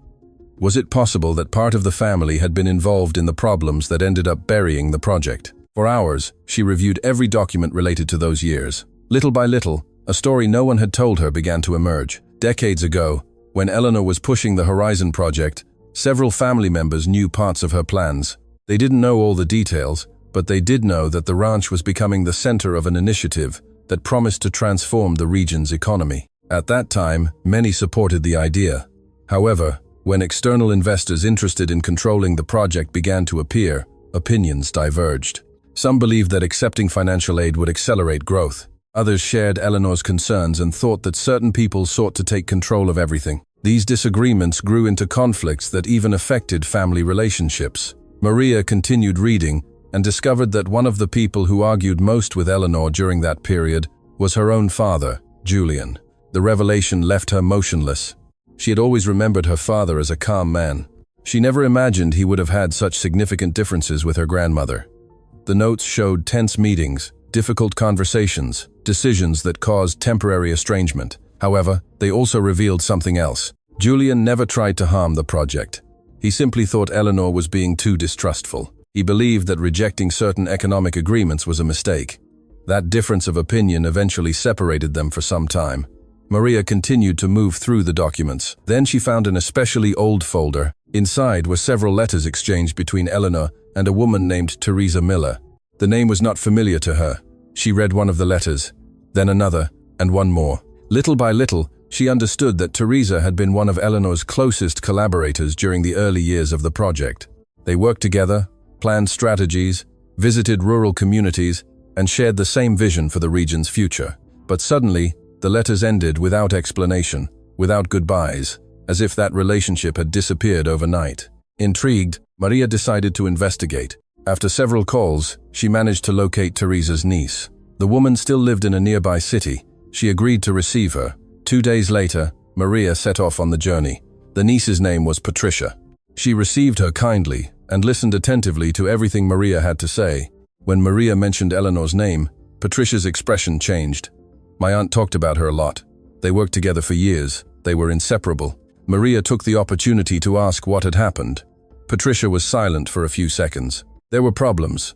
Was it possible that part of the family had been involved in the problems that ended up burying the project? For hours, she reviewed every document related to those years. Little by little, a story no one had told her began to emerge. Decades ago, when Eleanor was pushing the Horizon project, several family members knew parts of her plans. They didn't know all the details, but they did know that the ranch was becoming the center of an initiative that promised to transform the region's economy. At that time, many supported the idea. However, when external investors interested in controlling the project began to appear, opinions diverged. Some believed that accepting financial aid would accelerate growth. Others shared Eleanor's concerns and thought that certain people sought to take control of everything. These disagreements grew into conflicts that even affected family relationships. Maria continued reading and discovered that one of the people who argued most with Eleanor during that period was her own father, Julian. The revelation left her motionless. She had always remembered her father as a calm man. She never imagined he would have had such significant differences with her grandmother. The notes showed tense meetings, difficult conversations, decisions that caused temporary estrangement. However, they also revealed something else. Julian never tried to harm the project. He simply thought Eleanor was being too distrustful. He believed that rejecting certain economic agreements was a mistake. That difference of opinion eventually separated them for some time. Maria continued to move through the documents. Then she found an especially old folder. Inside were several letters exchanged between Eleanor and a woman named Teresa Miller. The name was not familiar to her. She read one of the letters, then another, and one more. Little by little, she understood that Teresa had been one of Eleanor's closest collaborators during the early years of the project. They worked together, planned strategies, visited rural communities, and shared the same vision for the region's future. But suddenly, the letters ended without explanation, without goodbyes, as if that relationship had disappeared overnight. Intrigued, Maria decided to investigate. After several calls, she managed to locate Teresa's niece. The woman still lived in a nearby city, She agreed to receive her. 2 days later, Maria set off on the journey. The niece's name was Patricia. She received her kindly and listened attentively to everything Maria had to say. When Maria mentioned Eleanor's name, Patricia's expression changed. My aunt talked about her a lot. They worked together for years. They were inseparable. Maria took the opportunity to ask what had happened. Patricia was silent for a few seconds. There were problems.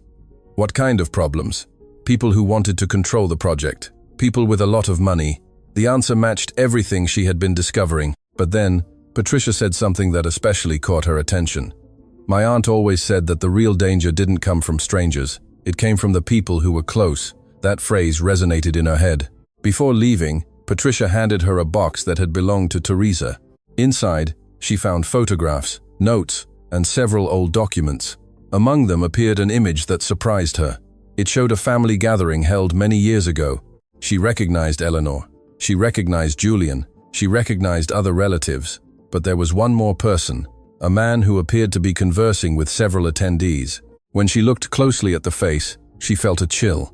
What kind of problems? People who wanted to control the project. People with a lot of money. The answer matched everything she had been discovering. But then, Patricia said something that especially caught her attention. My aunt always said that the real danger didn't come from strangers. It came from the people who were close. That phrase resonated in her head. Before leaving, Patricia handed her a box that had belonged to Teresa. Inside, she found photographs, notes, and several old documents. Among them appeared an image that surprised her. It showed a family gathering held many years ago. She recognized Eleanor. She recognized Julian. She recognized other relatives. But there was one more person, a man who appeared to be conversing with several attendees. When she looked closely at the face, she felt a chill.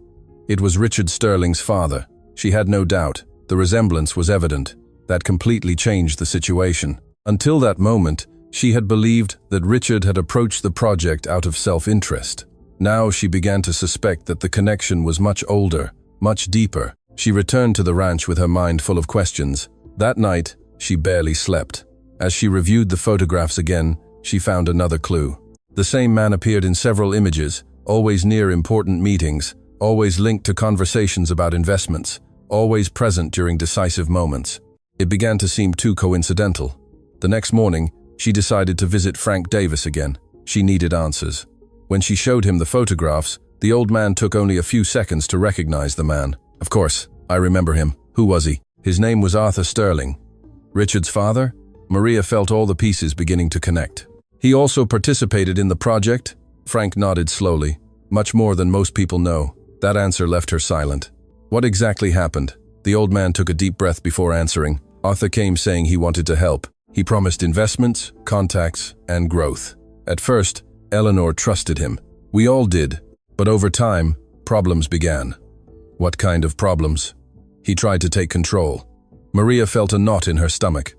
It was Richard Sterling's father. She had no doubt. The resemblance was evident. That completely changed the situation. Until that moment, she had believed that Richard had approached the project out of self-interest. Now she began to suspect that the connection was much older, much deeper. She returned to the ranch with her mind full of questions. That night, she barely slept. As she reviewed the photographs again, she found another clue. The same man appeared in several images, always near important meetings, always linked to conversations about investments, always present during decisive moments. It began to seem too coincidental. The next morning, she decided to visit Frank Davis again. She needed answers. When she showed him the photographs, the old man took only a few seconds to recognize the man. Of course, I remember him. Who was he? His name was Arthur Sterling. Richard's father? Maria felt all the pieces beginning to connect. He also participated in the project? Frank nodded slowly. Much more than most people know. That answer left her silent. What exactly happened? The old man took a deep breath before answering. Arthur came saying he wanted to help. He promised investments, contacts, and growth. At first, Eleanor trusted him. We all did. But over time, problems began. What kind of problems? He tried to take control. Maria felt a knot in her stomach.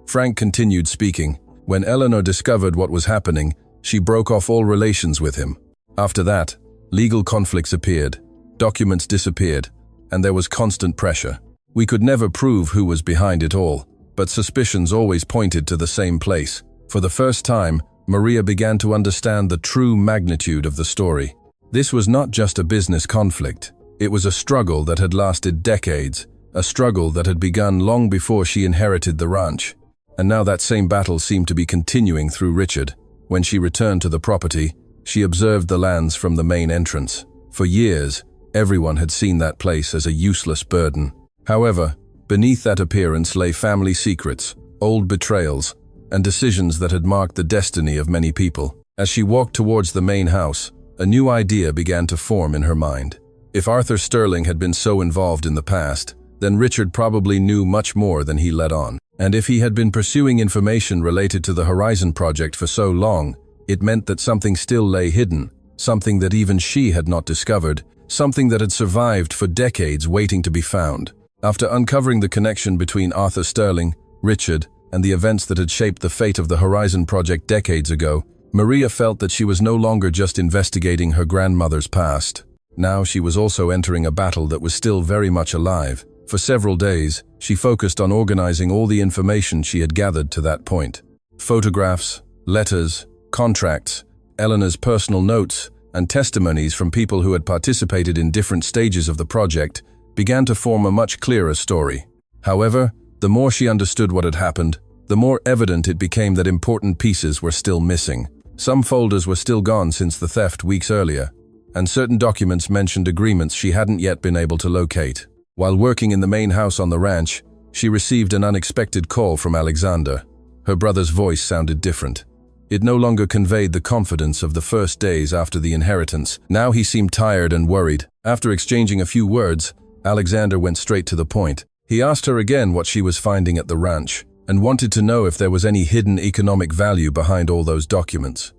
Frank continued speaking. When Eleanor discovered what was happening, she broke off all relations with him. After that, legal conflicts appeared, documents disappeared, and there was constant pressure. We could never prove who was behind it all, but suspicions always pointed to the same place. For the first time, Maria began to understand the true magnitude of the story. This was not just a business conflict. It was a struggle that had lasted decades, a struggle that had begun long before she inherited the ranch. And now that same battle seemed to be continuing through Richard. When she returned to the property, she observed the lands from the main entrance. For years, everyone had seen that place as a useless burden. However, beneath that appearance lay family secrets, old betrayals, and decisions that had marked the destiny of many people. As she walked towards the main house, a new idea began to form in her mind. If Arthur Sterling had been so involved in the past, then Richard probably knew much more than he let on. And if he had been pursuing information related to the Horizon project for so long, it meant that something still lay hidden, something that even she had not discovered, something that had survived for decades waiting to be found. After uncovering the connection between Arthur Sterling, Richard, and the events that had shaped the fate of the Horizon project decades ago, Maria felt that she was no longer just investigating her grandmother's past. Now she was also entering a battle that was still very much alive. For several days, she focused on organizing all the information she had gathered to that point. Photographs, letters, contracts, Eleanor's personal notes, and testimonies from people who had participated in different stages of the project began to form a much clearer story. However, the more she understood what had happened, the more evident it became that important pieces were still missing. Some folders were still gone since the theft weeks earlier, and certain documents mentioned agreements she hadn't yet been able to locate. While working in the main house on the ranch, she received an unexpected call from Alexander. Her brother's voice sounded different. It no longer conveyed the confidence of the first days after the inheritance. Now he seemed tired and worried. After exchanging a few words, Alexander went straight to the point. He asked her again what she was finding at the ranch, and wanted to know if there was any hidden economic value behind all those documents.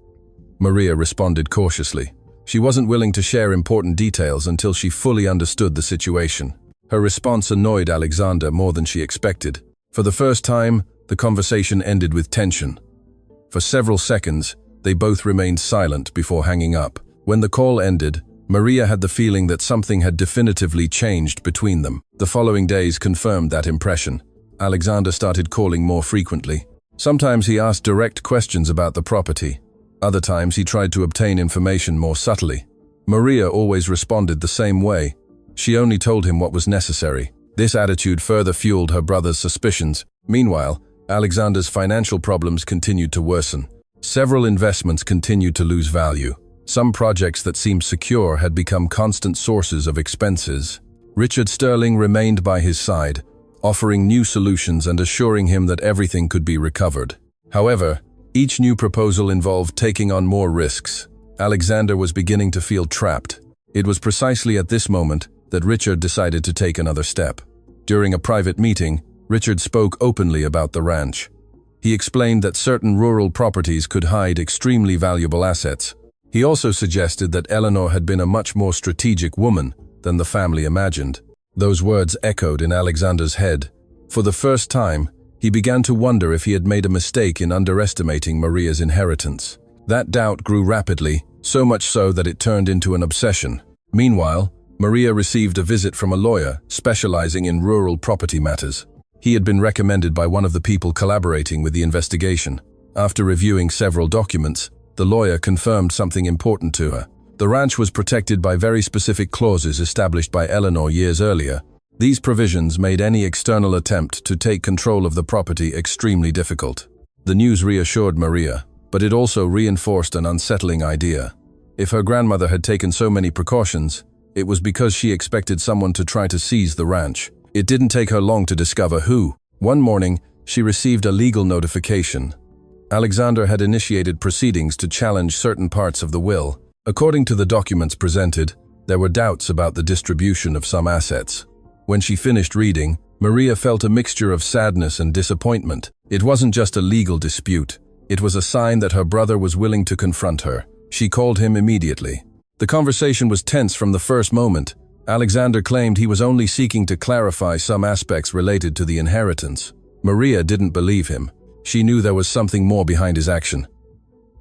Maria responded cautiously. She wasn't willing to share important details until she fully understood the situation. Her response annoyed Alexander more than she expected. For the first time, the conversation ended with tension. For several seconds, they both remained silent before hanging up. When the call ended, Maria had the feeling that something had definitively changed between them. The following days confirmed that impression. Alexander started calling more frequently. Sometimes he asked direct questions about the property. Other times he tried to obtain information more subtly. Maria always responded the same way. She only told him what was necessary. This attitude further fueled her brother's suspicions. Meanwhile, Alexander's financial problems continued to worsen. Several investments continued to lose value. Some projects that seemed secure had become constant sources of expenses. Richard Sterling remained by his side, offering new solutions and assuring him that everything could be recovered. However, each new proposal involved taking on more risks. Alexander was beginning to feel trapped. It was precisely at this moment that Richard decided to take another step. During a private meeting, Richard spoke openly about the ranch. He explained that certain rural properties could hide extremely valuable assets. He also suggested that Eleanor had been a much more strategic woman than the family imagined. Those words echoed in Alexander's head. For the first time, he began to wonder if he had made a mistake in underestimating Maria's inheritance. That doubt grew rapidly, so much so that it turned into an obsession. Meanwhile, Maria received a visit from a lawyer specializing in rural property matters. He had been recommended by one of the people collaborating with the investigation. After reviewing several documents, the lawyer confirmed something important to her. The ranch was protected by very specific clauses established by Eleanor years earlier. These provisions made any external attempt to take control of the property extremely difficult. The news reassured Maria, but it also reinforced an unsettling idea. If her grandmother had taken so many precautions, it was because she expected someone to try to seize the ranch. It didn't take her long to discover who. One morning, she received a legal notification. Alexander had initiated proceedings to challenge certain parts of the will. According to the documents presented, there were doubts about the distribution of some assets. When she finished reading, Maria felt a mixture of sadness and disappointment. It wasn't just a legal dispute. It was a sign that her brother was willing to confront her. She called him immediately. The conversation was tense from the first moment. Alexander claimed he was only seeking to clarify some aspects related to the inheritance. Maria didn't believe him. She knew there was something more behind his action.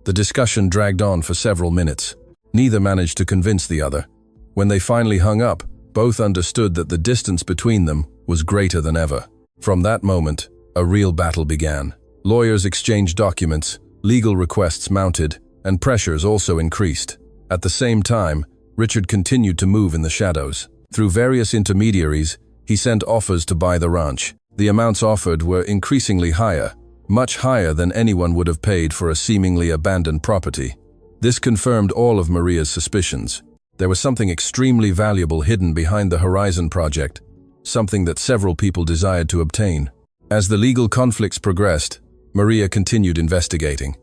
The discussion dragged on for several minutes. Neither managed to convince the other. When they finally hung up, both understood that the distance between them was greater than ever. From that moment, a real battle began. Lawyers exchanged documents, legal requests mounted, and pressures also increased. At the same time, Richard continued to move in the shadows. Through various intermediaries, he sent offers to buy the ranch. The amounts offered were increasingly higher, much higher than anyone would have paid for a seemingly abandoned property. This confirmed all of Maria's suspicions. There was something extremely valuable hidden behind the Horizon project, something that several people desired to obtain. As the legal conflicts progressed, Maria continued investigating.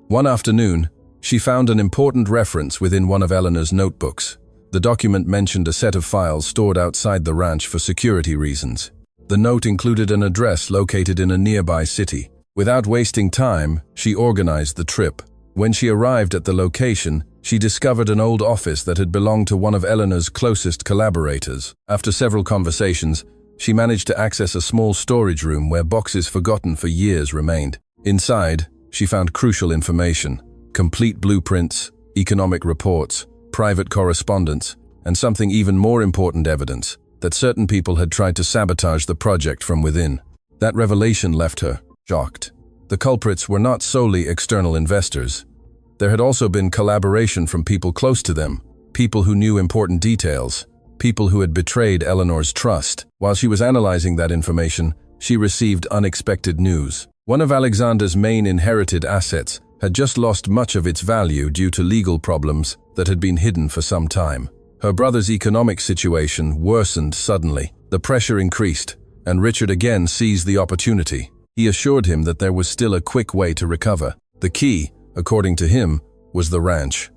One afternoon, she found an important reference within one of Eleanor's notebooks. The document mentioned a set of files stored outside the ranch for security reasons. The note included an address located in a nearby city. Without wasting time, she organized the trip. When she arrived at the location, she discovered an old office that had belonged to one of Eleanor's closest collaborators. After several conversations, she managed to access a small storage room where boxes forgotten for years remained. Inside, she found crucial information: complete blueprints, economic reports, private correspondence, and something even more important: evidence that certain people had tried to sabotage the project from within. That revelation left her shocked. The culprits were not solely external investors. There had also been collaboration from people close to them, people who knew important details, people who had betrayed Eleanor's trust. While she was analyzing that information, she received unexpected news. One of Alexander's main inherited assets had just lost much of its value due to legal problems that had been hidden for some time. Her brother's economic situation worsened suddenly. The pressure increased, and Richard again seized the opportunity. He assured him that there was still a quick way to recover. The key, according to him, was the ranch.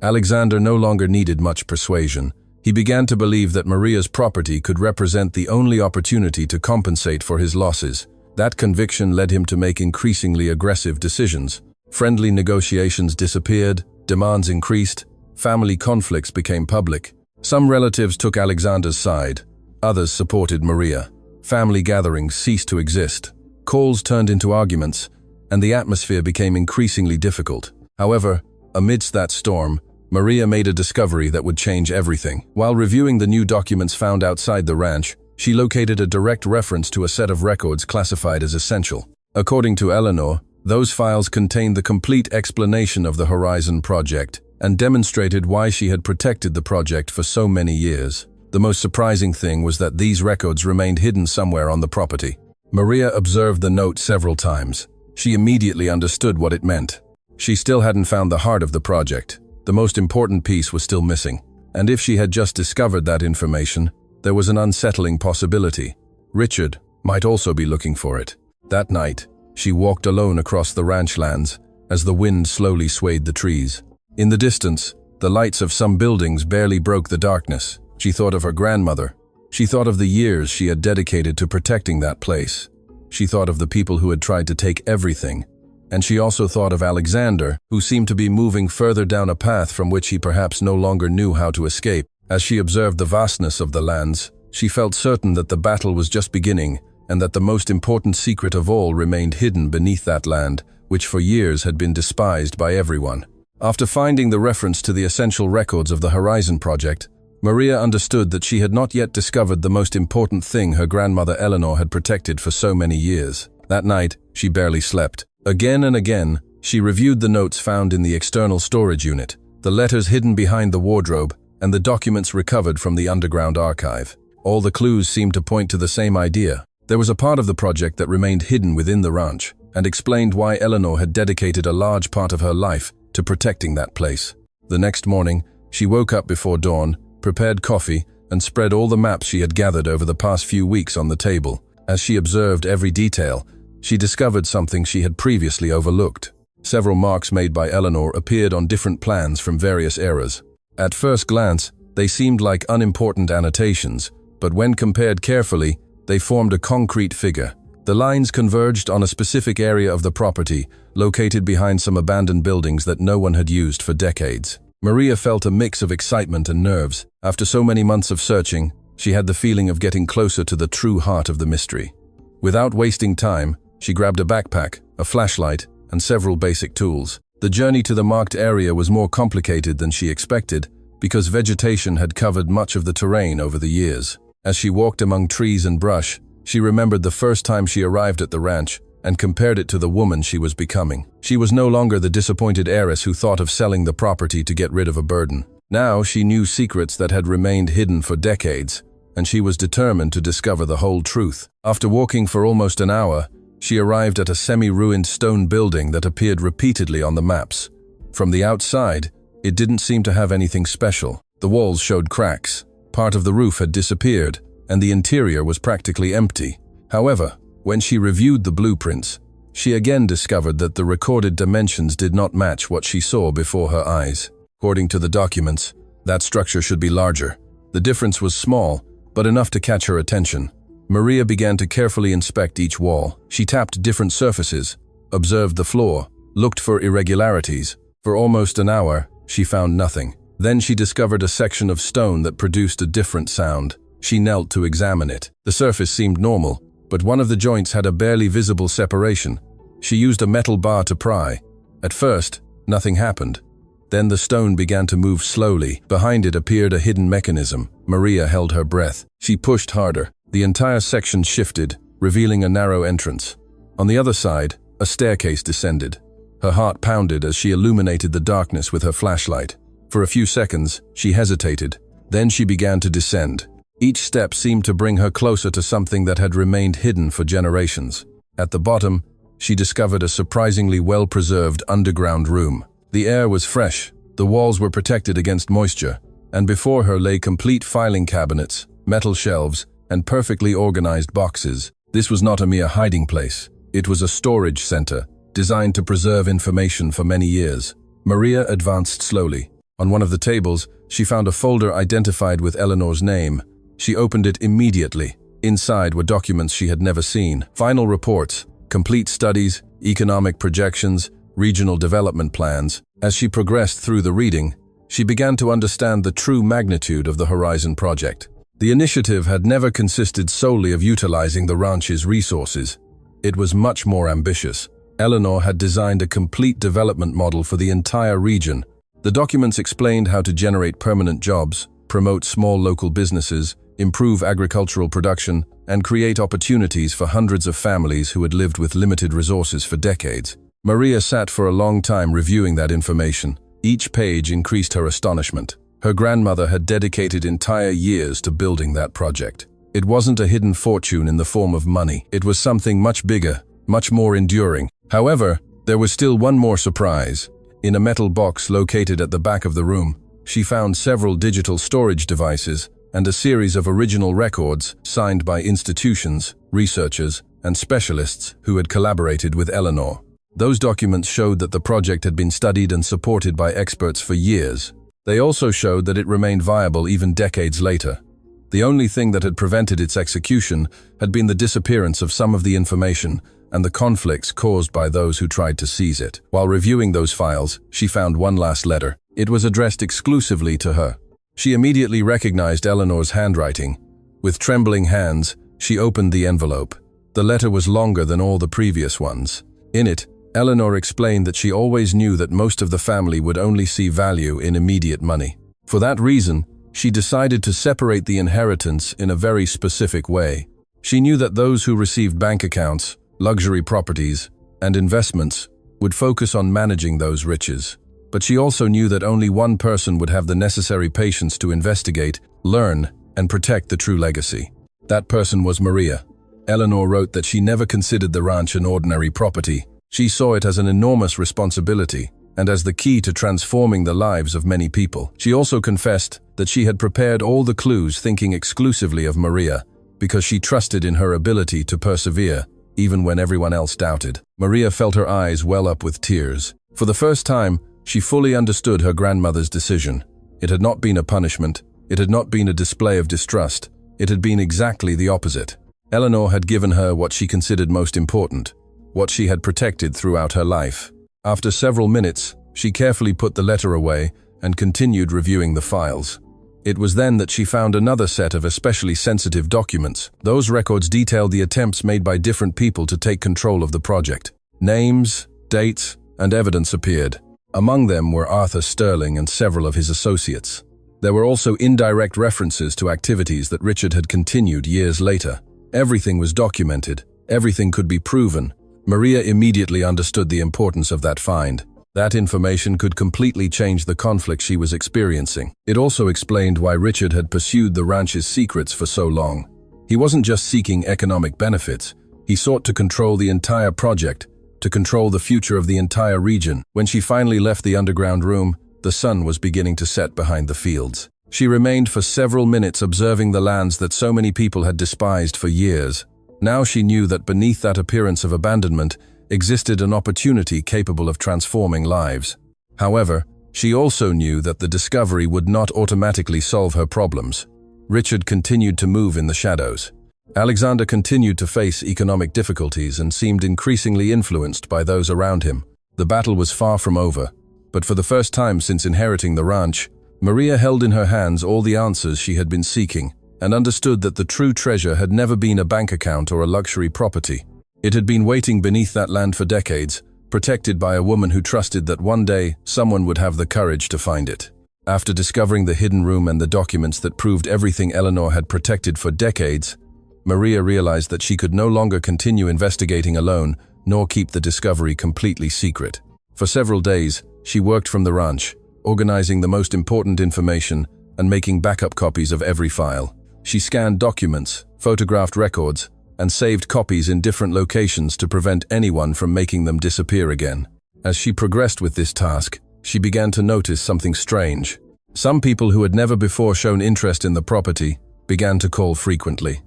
Alexander no longer needed much persuasion. He began to believe that Maria's property could represent the only opportunity to compensate for his losses. That conviction led him to make increasingly aggressive decisions. Friendly negotiations disappeared, demands increased, family conflicts became public. Some relatives took Alexander's side. Others supported Maria. Family gatherings ceased to exist. Calls turned into arguments, and the atmosphere became increasingly difficult. However, amidst that storm, Maria made a discovery that would change everything. While reviewing the new documents found outside the ranch, she located a direct reference to a set of records classified as essential. According to Eleanor, those files contained the complete explanation of the Horizon Project and demonstrated why she had protected the project for so many years. The most surprising thing was that these records remained hidden somewhere on the property. Maria observed the note several times. She immediately understood what it meant. She still hadn't found the heart of the project. The most important piece was still missing. And if she had just discovered that information, there was an unsettling possibility. Richard might also be looking for it. That night, she walked alone across the ranch lands as the wind slowly swayed the trees. In the distance, the lights of some buildings barely broke the darkness. She thought of her grandmother. She thought of the years she had dedicated to protecting that place. She thought of the people who had tried to take everything. And she also thought of Alexander, who seemed to be moving further down a path from which he perhaps no longer knew how to escape. As she observed the vastness of the lands, she felt certain that the battle was just beginning, and that the most important secret of all remained hidden beneath that land, which for years had been despised by everyone. After finding the reference to the essential records of the Horizon Project, Maria understood that she had not yet discovered the most important thing her grandmother Eleanor had protected for so many years. That night, she barely slept. Again and again, she reviewed the notes found in the external storage unit, the letters hidden behind the wardrobe, and the documents recovered from the underground archive. All the clues seemed to point to the same idea. There was a part of the project that remained hidden within the ranch, and explained why Eleanor had dedicated a large part of her life to protecting that place. The next morning, she woke up before dawn, prepared coffee, and spread all the maps she had gathered over the past few weeks on the table. As she observed every detail, she discovered something she had previously overlooked. Several marks made by Eleanor appeared on different plans from various eras. At first glance, they seemed like unimportant annotations, but when compared carefully, they formed a concrete figure. The lines converged on a specific area of the property, located behind some abandoned buildings that no one had used for decades. Maria felt a mix of excitement and nerves. After so many months of searching, she had the feeling of getting closer to the true heart of the mystery. Without wasting time, she grabbed a backpack, a flashlight, and several basic tools. The journey to the marked area was more complicated than she expected, because vegetation had covered much of the terrain over the years. As she walked among trees and brush, she remembered the first time she arrived at the ranch and compared it to the woman she was becoming. She was no longer the disappointed heiress who thought of selling the property to get rid of a burden. Now she knew secrets that had remained hidden for decades, and she was determined to discover the whole truth. After walking for almost an hour, she arrived at a semi-ruined stone building that appeared repeatedly on the maps. From the outside, it didn't seem to have anything special. The walls showed cracks, part of the roof had disappeared, and the interior was practically empty. However, when she reviewed the blueprints, she again discovered that the recorded dimensions did not match what she saw before her eyes. According to the documents, that structure should be larger. The difference was small, but enough to catch her attention. Maria began to carefully inspect each wall. She tapped different surfaces, observed the floor, looked for irregularities. For almost an hour, she found nothing. Then she discovered a section of stone that produced a different sound. She knelt to examine it. The surface seemed normal, but one of the joints had a barely visible separation. She used a metal bar to pry. At first, nothing happened. Then the stone began to move slowly. Behind it appeared a hidden mechanism. Maria held her breath. She pushed harder. The entire section shifted, revealing a narrow entrance. On the other side, a staircase descended. Her heart pounded as she illuminated the darkness with her flashlight. For a few seconds, she hesitated. Then she began to descend. Each step seemed to bring her closer to something that had remained hidden for generations. At the bottom, she discovered a surprisingly well-preserved underground room. The air was fresh, the walls were protected against moisture, and before her lay complete filing cabinets, metal shelves, and perfectly organized boxes. This was not a mere hiding place. It was a storage center, designed to preserve information for many years. Maria advanced slowly. On one of the tables, she found a folder identified with Eleanor's name. She opened it immediately. Inside were documents she had never seen. Final reports, complete studies, economic projections, regional development plans. As she progressed through the reading, she began to understand the true magnitude of the Horizon Project. The initiative had never consisted solely of utilizing the ranch's resources. It was much more ambitious. Eleanor had designed a complete development model for the entire region. The documents explained how to generate permanent jobs, promote small local businesses, improve agricultural production, and create opportunities for hundreds of families who had lived with limited resources for decades. Maria sat for a long time reviewing that information. Each page increased her astonishment. Her grandmother had dedicated entire years to building that project. It wasn't a hidden fortune in the form of money. It was something much bigger, much more enduring. However, there was still one more surprise. In a metal box located at the back of the room, she found several digital storage devices and a series of original records signed by institutions, researchers, and specialists who had collaborated with Eleanor. Those documents showed that the project had been studied and supported by experts for years. They also showed that it remained viable even decades later. The only thing that had prevented its execution had been the disappearance of some of the information and the conflicts caused by those who tried to seize it. While reviewing those files, she found one last letter. It was addressed exclusively to her. She immediately recognized Eleanor's handwriting. With trembling hands, she opened the envelope. The letter was longer than all the previous ones. In it, Eleanor explained that she always knew that most of the family would only see value in immediate money. For that reason, she decided to separate the inheritance in a very specific way. She knew that those who received bank accounts, luxury properties, and investments would focus on managing those riches. But she also knew that only one person would have the necessary patience to investigate, learn, and protect the true legacy. That person was Maria. Eleanor wrote that she never considered the ranch an ordinary property. She saw it as an enormous responsibility and as the key to transforming the lives of many people. She also confessed that she had prepared all the clues thinking exclusively of Maria because she trusted in her ability to persevere even when everyone else doubted. Maria felt her eyes well up with tears. For the first time, she fully understood her grandmother's decision. It had not been a punishment. It had not been a display of distrust. It had been exactly the opposite. Eleanor had given her what she considered most important, what she had protected throughout her life. After several minutes, she carefully put the letter away and continued reviewing the files. It was then that she found another set of especially sensitive documents. Those records detailed the attempts made by different people to take control of the project. Names, dates, and evidence appeared. Among them were Arthur Sterling and several of his associates. There were also indirect references to activities that Richard had continued years later. Everything was documented. Everything could be proven. Maria immediately understood the importance of that find. That information could completely change the conflict she was experiencing. It also explained why Richard had pursued the ranch's secrets for so long. He wasn't just seeking economic benefits. He sought to control the entire project, to control the future of the entire region. When she finally left the underground room, the sun was beginning to set behind the fields. She remained for several minutes observing the lands that so many people had despised for years. Now she knew that beneath that appearance of abandonment existed an opportunity capable of transforming lives. However, she also knew that the discovery would not automatically solve her problems. Richard continued to move in the shadows. Alexander continued to face economic difficulties and seemed increasingly influenced by those around him. The battle was far from over, but for the first time since inheriting the ranch, Maria held in her hands all the answers she had been seeking and understood that the true treasure had never been a bank account or a luxury property. It had been waiting beneath that land for decades, protected by a woman who trusted that one day someone would have the courage to find it. After discovering the hidden room and the documents that proved everything Eleanor had protected for decades, Maria realized that she could no longer continue investigating alone, nor keep the discovery completely secret. For several days, she worked from the ranch, organizing the most important information and making backup copies of every file. She scanned documents, photographed records, and saved copies in different locations to prevent anyone from making them disappear again. As she progressed with this task, she began to notice something strange. Some people who had never before shown interest in the property began to call frequently.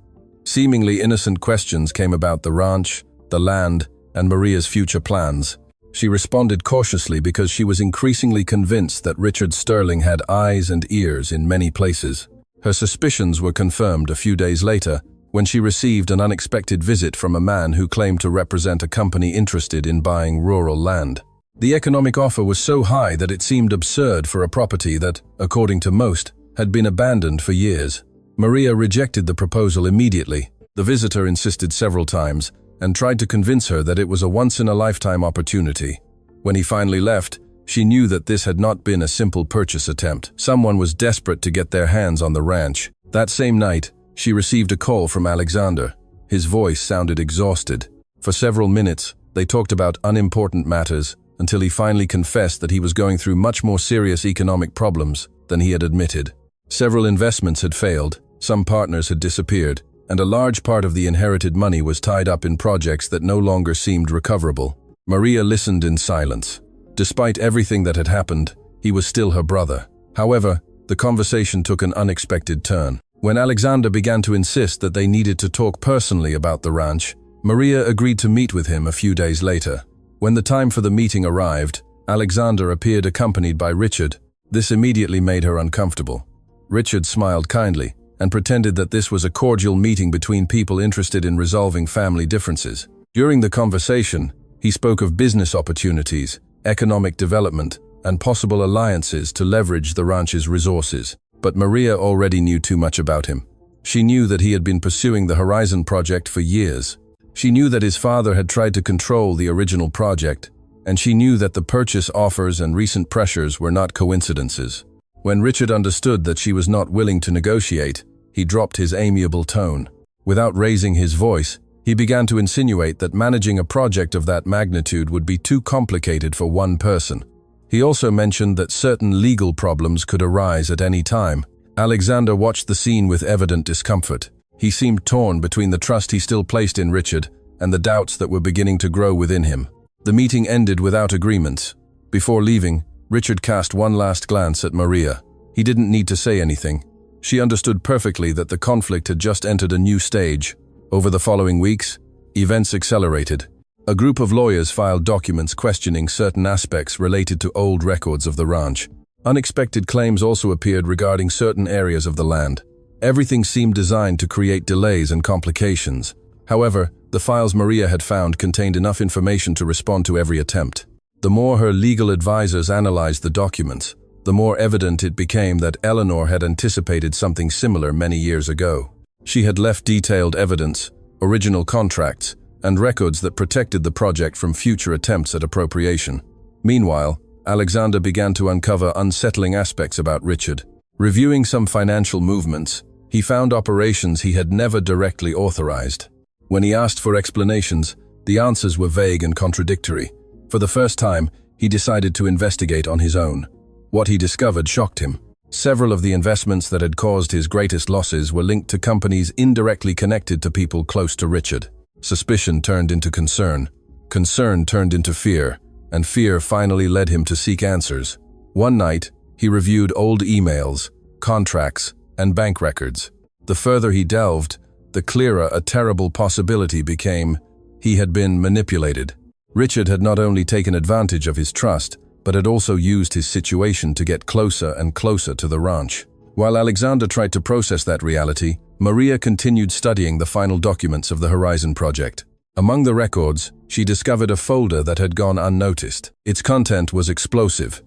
Seemingly innocent questions came about the ranch, the land, and Maria's future plans. She responded cautiously because she was increasingly convinced that Richard Sterling had eyes and ears in many places. Her suspicions were confirmed a few days later when she received an unexpected visit from a man who claimed to represent a company interested in buying rural land. The economic offer was so high that it seemed absurd for a property that, according to most, had been abandoned for years. Maria rejected the proposal immediately. The visitor insisted several times and tried to convince her that it was a once-in-a-lifetime opportunity. When he finally left, she knew that this had not been a simple purchase attempt. Someone was desperate to get their hands on the ranch. That same night, she received a call from Alexander. His voice sounded exhausted. For several minutes, they talked about unimportant matters until he finally confessed that he was going through much more serious economic problems than he had admitted. Several investments had failed, some partners had disappeared, and a large part of the inherited money was tied up in projects that no longer seemed recoverable. Maria listened in silence. Despite everything that had happened, he was still her brother. However, the conversation took an unexpected turn. When Alexander began to insist that they needed to talk personally about the ranch, Maria agreed to meet with him a few days later. When the time for the meeting arrived, Alexander appeared accompanied by Richard. This immediately made her uncomfortable. Richard smiled kindly and pretended that this was a cordial meeting between people interested in resolving family differences. During the conversation, he spoke of business opportunities, economic development, and possible alliances to leverage the ranch's resources. But Maria already knew too much about him. She knew that he had been pursuing the Horizon project for years. She knew that his father had tried to control the original project, and she knew that the purchase offers and recent pressures were not coincidences. When Richard understood that she was not willing to negotiate, he dropped his amiable tone. Without raising his voice, he began to insinuate that managing a project of that magnitude would be too complicated for one person. He also mentioned that certain legal problems could arise at any time. Alexander watched the scene with evident discomfort. He seemed torn between the trust he still placed in Richard and the doubts that were beginning to grow within him. The meeting ended without agreements. Before leaving, Richard cast one last glance at Maria. He didn't need to say anything. She understood perfectly that the conflict had just entered a new stage. Over the following weeks, events accelerated. A group of lawyers filed documents questioning certain aspects related to old records of the ranch. Unexpected claims also appeared regarding certain areas of the land. Everything seemed designed to create delays and complications. However, the files Maria had found contained enough information to respond to every attempt. The more her legal advisors analyzed the documents, the more evident it became that Eleanor had anticipated something similar many years ago. She had left detailed evidence, original contracts, and records that protected the project from future attempts at appropriation. Meanwhile, Alexander began to uncover unsettling aspects about Richard. Reviewing some financial movements, he found operations he had never directly authorized. When he asked for explanations, the answers were vague and contradictory. For the first time, he decided to investigate on his own. What he discovered shocked him. Several of the investments that had caused his greatest losses were linked to companies indirectly connected to people close to Richard. Suspicion turned into concern turned into fear, and fear finally led him to seek answers. One night, he reviewed old emails, contracts, and bank records. The further he delved, the clearer a terrible possibility became. He had been manipulated. Richard had not only taken advantage of his trust, but had also used his situation to get closer and closer to the ranch. While Alexander tried to process that reality, Maria continued studying the final documents of the Horizon project. Among the records, she discovered a folder that had gone unnoticed. Its content was explosive.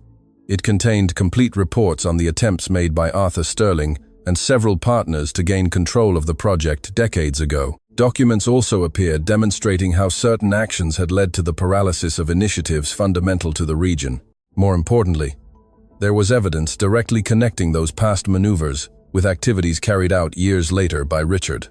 It contained complete reports on the attempts made by Arthur Sterling and several partners to gain control of the project decades ago. Documents also appeared demonstrating how certain actions had led to the paralysis of initiatives fundamental to the region. More importantly, there was evidence directly connecting those past maneuvers with activities carried out years later by Richard.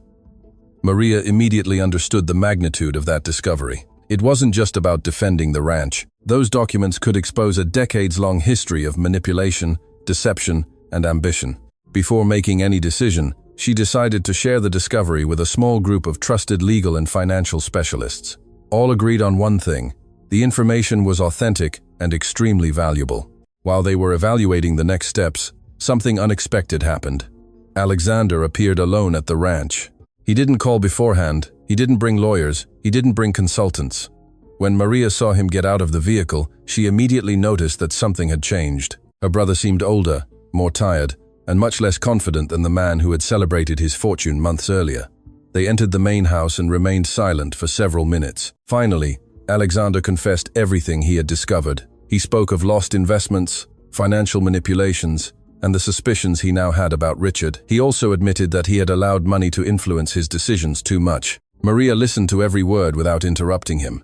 Maria immediately understood the magnitude of that discovery. It wasn't just about defending the ranch. Those documents could expose a decades-long history of manipulation, deception, and ambition. Before making any decision, she decided to share the discovery with a small group of trusted legal and financial specialists. All agreed on one thing: the information was authentic and extremely valuable. While they were evaluating the next steps, something unexpected happened. Alexander appeared alone at the ranch. He didn't call beforehand, he didn't bring lawyers, he didn't bring consultants. When Maria saw him get out of the vehicle, she immediately noticed that something had changed. Her brother seemed older, more tired, and much less confident than the man who had celebrated his fortune months earlier. They entered the main house and remained silent for several minutes. Finally, Alexander confessed everything he had discovered. He spoke of lost investments, financial manipulations, and the suspicions he now had about Richard. He also admitted that he had allowed money to influence his decisions too much. Maria listened to every word without interrupting him.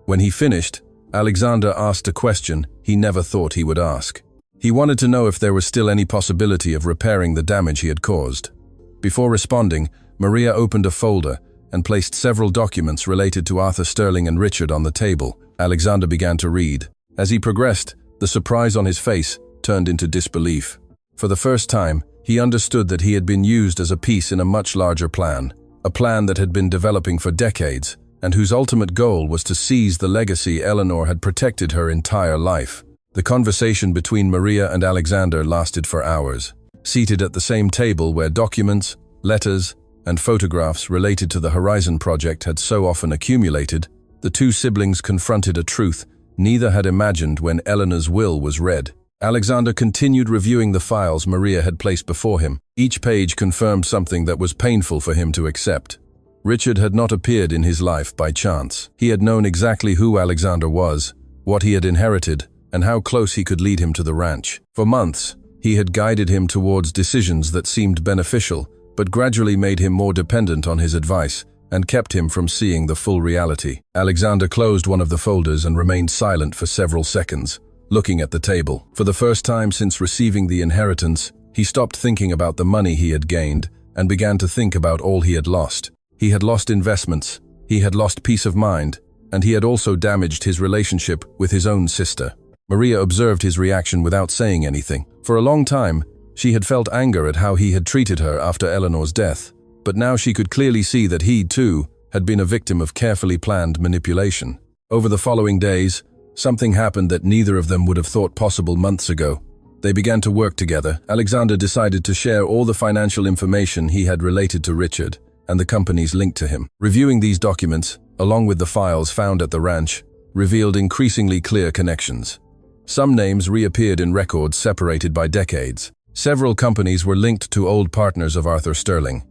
When he finished, Alexander asked a question he never thought he would ask. He wanted to know if there was still any possibility of repairing the damage he had caused. Before responding, Maria opened a folder and placed several documents related to Arthur Sterling and Richard on the table. Alexander began to read. As he progressed, the surprise on his face turned into disbelief. For the first time, he understood that he had been used as a piece in a much larger plan, a plan that had been developing for decades, and whose ultimate goal was to seize the legacy Eleanor had protected her entire life. The conversation between Maria and Alexander lasted for hours. Seated at the same table where documents, letters, and photographs related to the Horizon project had so often accumulated, the two siblings confronted a truth neither had imagined when Eleanor's will was read. Alexander continued reviewing the files Maria had placed before him. Each page confirmed something that was painful for him to accept. Richard had not appeared in his life by chance. He had known exactly who Alexander was, what he had inherited, and how close he could lead him to the ranch. For months, he had guided him towards decisions that seemed beneficial, but gradually made him more dependent on his advice and kept him from seeing the full reality. Alexander closed one of the folders and remained silent for several seconds, looking at the table. For the first time since receiving the inheritance, he stopped thinking about the money he had gained and began to think about all he had lost. He had lost investments, he had lost peace of mind, and he had also damaged his relationship with his own sister. Maria observed his reaction without saying anything. For a long time, she had felt anger at how he had treated her after Eleanor's death, but now she could clearly see that he, too, had been a victim of carefully planned manipulation. Over the following days, something happened that neither of them would have thought possible months ago. They began to work together. Alexander decided to share all the financial information he had related to Richard and the companies linked to him. Reviewing these documents, along with the files found at the ranch, revealed increasingly clear connections. Some names reappeared in records separated by decades. Several companies were linked to old partners of Arthur Sterling.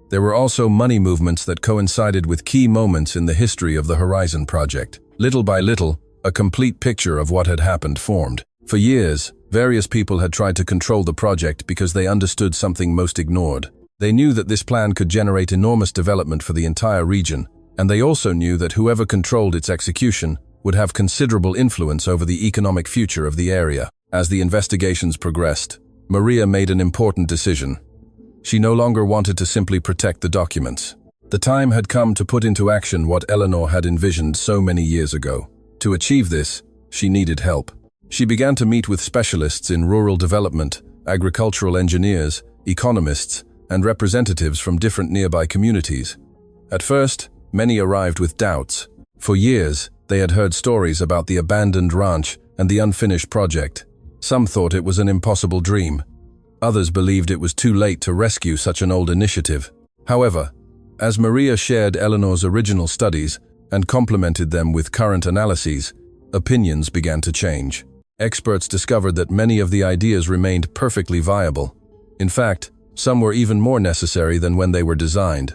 There were also money movements that coincided with key moments in the history of the Horizon project. Little by little, a complete picture of what had happened formed. For years, various people had tried to control the project because they understood something most ignored. They knew that this plan could generate enormous development for the entire region, and they also knew that whoever controlled its execution would have considerable influence over the economic future of the area. As the investigations progressed, Maria made an important decision. She no longer wanted to simply protect the documents. The time had come to put into action what Eleanor had envisioned so many years ago. To achieve this, she needed help. She began to meet with specialists in rural development, agricultural engineers, economists, and representatives from different nearby communities. At first, many arrived with doubts. For years, they had heard stories about the abandoned ranch and the unfinished project. Some thought it was an impossible dream. Others believed it was too late to rescue such an old initiative. However, as Maria shared Eleanor's original studies and complemented them with current analyses, opinions began to change. Experts discovered that many of the ideas remained perfectly viable. In fact, some were even more necessary than when they were designed.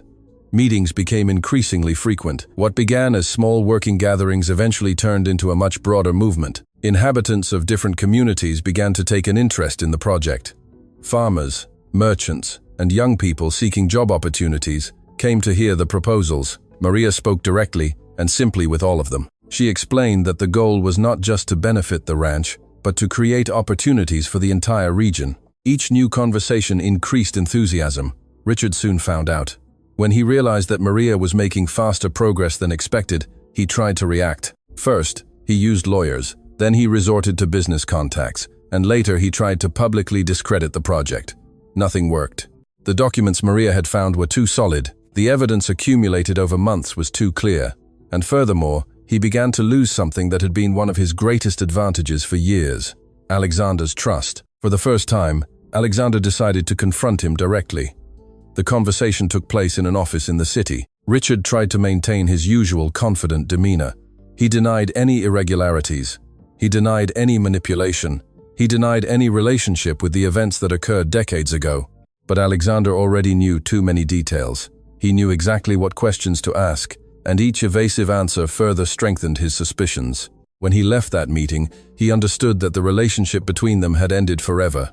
Meetings became increasingly frequent. What began as small working gatherings eventually turned into a much broader movement. Inhabitants of different communities began to take an interest in the project. Farmers, merchants, and young people seeking job opportunities came to hear the proposals. Maria spoke directly and simply with all of them. She explained that the goal was not just to benefit the ranch, but to create opportunities for the entire region. Each new conversation increased enthusiasm. Richard soon found out. When he realized that Maria was making faster progress than expected, he tried to react. First, he used lawyers. Then he resorted to business contacts, and later he tried to publicly discredit the project. Nothing worked. The documents Maria had found were too solid. The evidence accumulated over months was too clear. And furthermore, he began to lose something that had been one of his greatest advantages for years: Alexander's trust. For the first time, Alexander decided to confront him directly. The conversation took place in an office in the city. Richard tried to maintain his usual confident demeanor. He denied any irregularities. He denied any manipulation. He denied any relationship with the events that occurred decades ago. But Alexander already knew too many details. He knew exactly what questions to ask, and each evasive answer further strengthened his suspicions. When he left that meeting, he understood that the relationship between them had ended forever.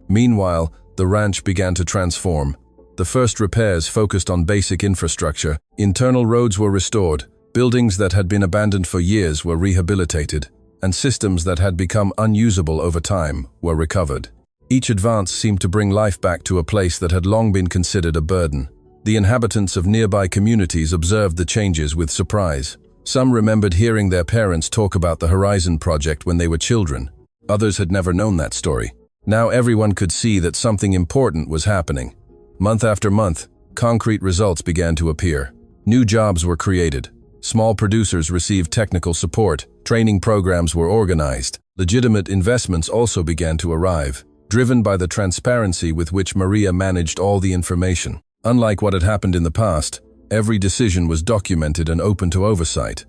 Meanwhile, the ranch began to transform. The first repairs focused on basic infrastructure. Internal roads were restored, buildings that had been abandoned for years were rehabilitated, and systems that had become unusable over time were recovered. Each advance seemed to bring life back to a place that had long been considered a burden. The inhabitants of nearby communities observed the changes with surprise. Some remembered hearing their parents talk about the Horizon project when they were children. Others had never known that story. Now everyone could see that something important was happening. Month after month, concrete results began to appear. New jobs were created. Small producers received technical support. Training programs were organized. Legitimate investments also began to arrive, driven by the transparency with which Maria managed all the information. Unlike what had happened in the past, every decision was documented and open to oversight.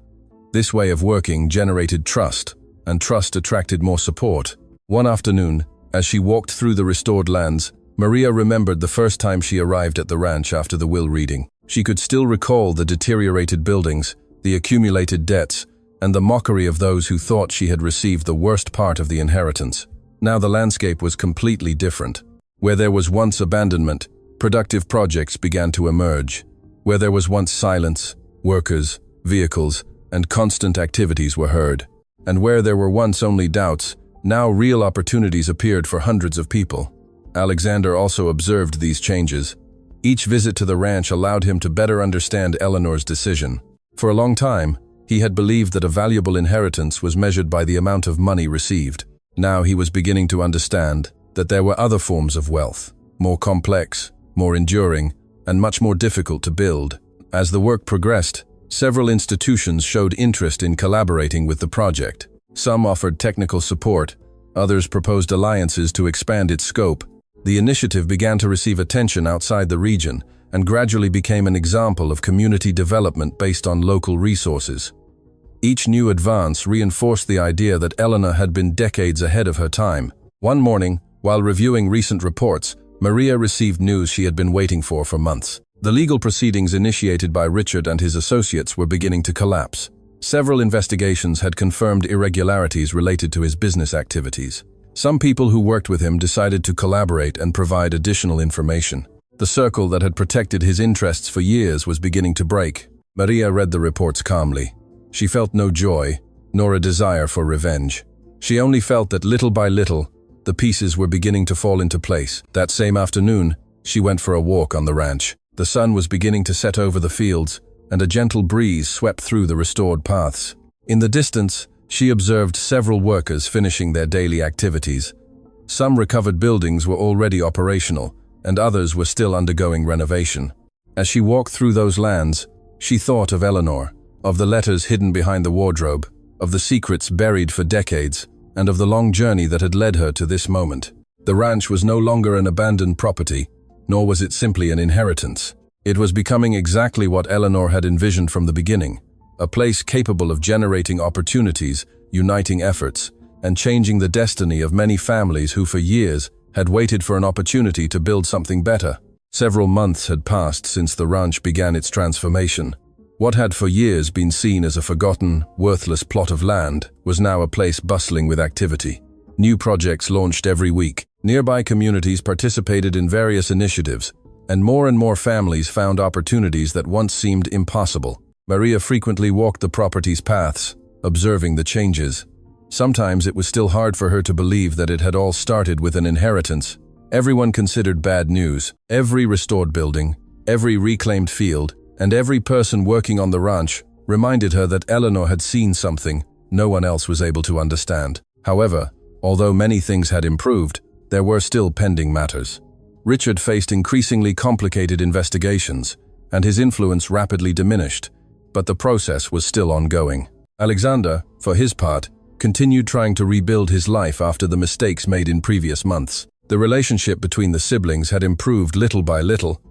This way of working generated trust, and trust attracted more support. One afternoon, as she walked through the restored lands, Maria remembered the first time she arrived at the ranch after the will reading. She could still recall the deteriorated buildings, the accumulated debts, and the mockery of those who thought she had received the worst part of the inheritance. Now the landscape was completely different. Where there was once abandonment, productive projects began to emerge. Where there was once silence, workers, vehicles, and constant activities were heard. And where there were once only doubts, now real opportunities appeared for hundreds of people. Alexander also observed these changes. Each visit to the ranch allowed him to better understand Eleanor's decision. For a long time, he had believed that a valuable inheritance was measured by the amount of money received. Now he was beginning to understand that there were other forms of wealth, more complex, more enduring, and much more difficult to build. As the work progressed, several institutions showed interest in collaborating with the project. Some offered technical support, others proposed alliances to expand its scope. The initiative began to receive attention outside the region and gradually became an example of community development based on local resources. Each new advance reinforced the idea that Eleanor had been decades ahead of her time. One morning, while reviewing recent reports, Maria received news she had been waiting for months. The legal proceedings initiated by Richard and his associates were beginning to collapse. Several investigations had confirmed irregularities related to his business activities. Some people who worked with him decided to collaborate and provide additional information. The circle that had protected his interests for years was beginning to break. Maria read the reports calmly. She felt no joy, nor a desire for revenge. She only felt that little by little, the pieces were beginning to fall into place. That same afternoon, she went for a walk on the ranch. The sun was beginning to set over the fields, and a gentle breeze swept through the restored paths. In the distance, she observed several workers finishing their daily activities. Some recovered buildings were already operational, and others were still undergoing renovation. As she walked through those lands, she thought of Eleanor, of the letters hidden behind the wardrobe, of the secrets buried for decades, and of the long journey that had led her to this moment. The ranch was no longer an abandoned property, nor was it simply an inheritance. It was becoming exactly what Eleanor had envisioned from the beginning, a place capable of generating opportunities, uniting efforts, and changing the destiny of many families who for years had waited for an opportunity to build something better. Several months had passed since the ranch began its transformation. What had for years been seen as a forgotten, worthless plot of land was now a place bustling with activity. New projects launched every week. Nearby communities participated in various initiatives, and more families found opportunities that once seemed impossible. Maria frequently walked the property's paths, observing the changes. Sometimes it was still hard for her to believe that it had all started with an inheritance. Everyone considered bad news. Every restored building, every reclaimed field, and every person working on the ranch reminded her that Eleanor had seen something no one else was able to understand. However, although many things had improved, there were still pending matters. Richard faced increasingly complicated investigations, and his influence rapidly diminished, but the process was still ongoing. Alexander, for his part, continued trying to rebuild his life after the mistakes made in previous months. The relationship between the siblings had improved little by little.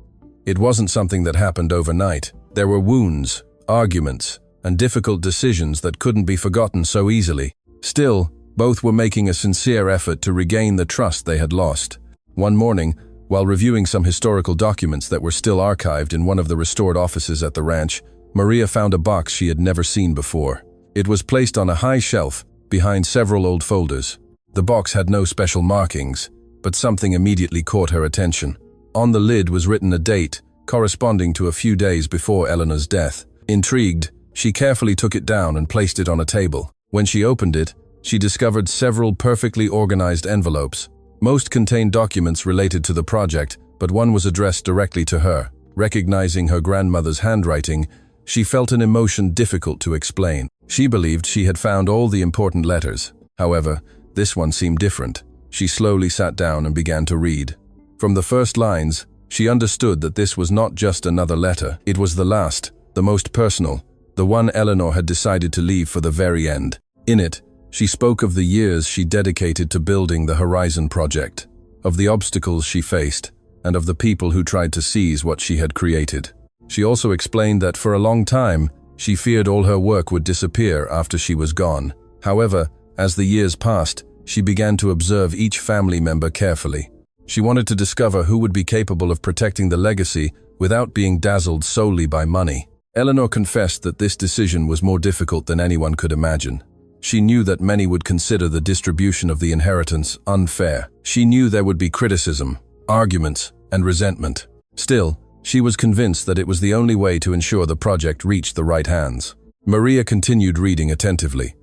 It wasn't something that happened overnight. There were wounds, arguments, and difficult decisions that couldn't be forgotten so easily. Still, both were making a sincere effort to regain the trust they had lost. One morning, while reviewing some historical documents that were still archived in one of the restored offices at the ranch, Maria found a box she had never seen before. It was placed on a high shelf behind several old folders. The box had no special markings, but something immediately caught her attention. On the lid was written a date, corresponding to a few days before Eleanor's death. Intrigued, she carefully took it down and placed it on a table. When she opened it, she discovered several perfectly organized envelopes. Most contained documents related to the project, but one was addressed directly to her. Recognizing her grandmother's handwriting, she felt an emotion difficult to explain. She believed she had found all the important letters. However, this one seemed different. She slowly sat down and began to read. From the first lines, she understood that this was not just another letter. It was the last, the most personal, the one Eleanor had decided to leave for the very end. In it, she spoke of the years she dedicated to building the Horizon project, of the obstacles she faced, and of the people who tried to seize what she had created. She also explained that for a long time, she feared all her work would disappear after she was gone. However, as the years passed, she began to observe each family member carefully. She wanted to discover who would be capable of protecting the legacy without being dazzled solely by money. Eleanor confessed that this decision was more difficult than anyone could imagine. She knew that many would consider the distribution of the inheritance unfair. She knew there would be criticism, arguments, and resentment. Still, she was convinced that it was the only way to ensure the project reached the right hands. Maria continued reading attentively.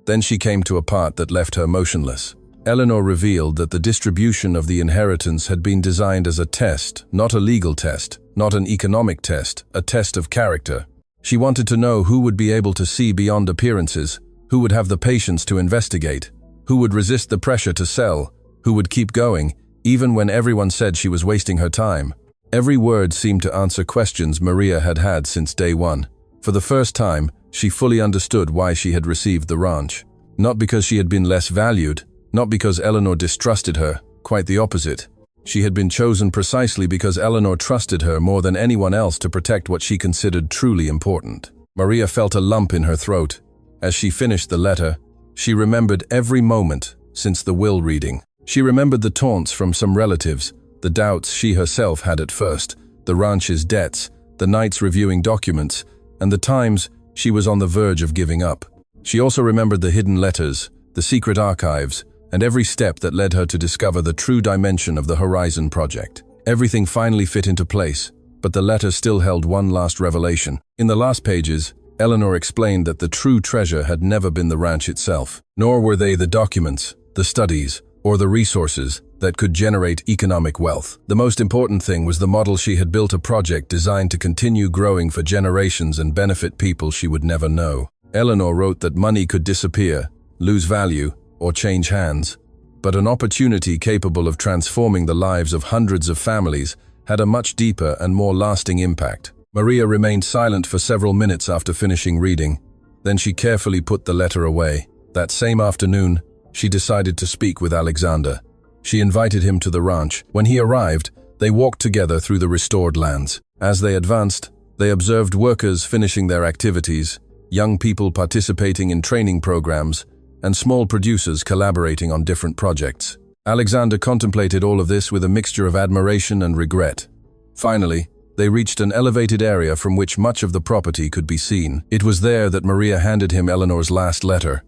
Then she came to a part that left her motionless. Eleanor revealed that the distribution of the inheritance had been designed as a test, not a legal test, not an economic test, a test of character. She wanted to know who would be able to see beyond appearances, who would have the patience to investigate, who would resist the pressure to sell, who would keep going, even when everyone said she was wasting her time. Every word seemed to answer questions Maria had had since day one. For the first time, she fully understood why she had received the ranch. Not because she had been less valued, not because Eleanor distrusted her, quite the opposite. She had been chosen precisely because Eleanor trusted her more than anyone else to protect what she considered truly important. Maria felt a lump in her throat. As she finished the letter, she remembered every moment since the will reading. She remembered the taunts from some relatives, the doubts she herself had at first, the ranch's debts, the nights reviewing documents, and the times she was on the verge of giving up. She also remembered the hidden letters, the secret archives, and every step that led her to discover the true dimension of the Horizon project. Everything finally fit into place, but the letter still held one last revelation. In the last pages, Eleanor explained that the true treasure had never been the ranch itself, nor were they the documents, the studies, or the resources that could generate economic wealth. The most important thing was the model she had built, a project designed to continue growing for generations and benefit people she would never know. Eleanor wrote that money could disappear, lose value, or change hands, but an opportunity capable of transforming the lives of hundreds of families had a much deeper and more lasting impact. Maria remained silent for several minutes after finishing reading. Then she carefully put the letter away. That same afternoon, she decided to speak with Alexander. She invited him to the ranch. When he arrived, they walked together through the restored lands. As they advanced, they observed workers finishing their activities, young people participating in training programs, and small producers collaborating on different projects. Alexander contemplated all of this with a mixture of admiration and regret. Finally, they reached an elevated area from which much of the property could be seen. It was there that Maria handed him Eleanor's last letter.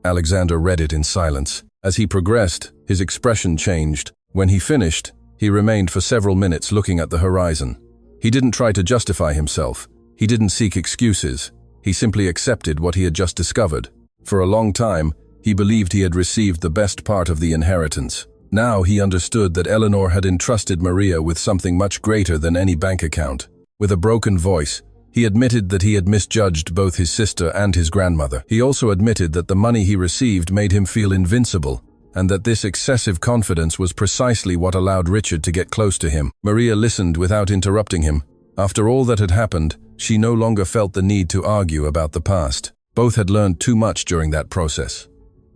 Alexander read it in silence. As he progressed, his expression changed. When he finished, he remained for several minutes looking at the horizon. He didn't try to justify himself. He didn't seek excuses. He simply accepted what he had just discovered. For a long time, he believed he had received the best part of the inheritance. Now he understood that Eleanor had entrusted Maria with something much greater than any bank account. With a broken voice, he admitted that he had misjudged both his sister and his grandmother. He also admitted that the money he received made him feel invincible, and that this excessive confidence was precisely what allowed Richard to get close to him. Maria listened without interrupting him. After all that had happened, she no longer felt the need to argue about the past. Both had learned too much during that process.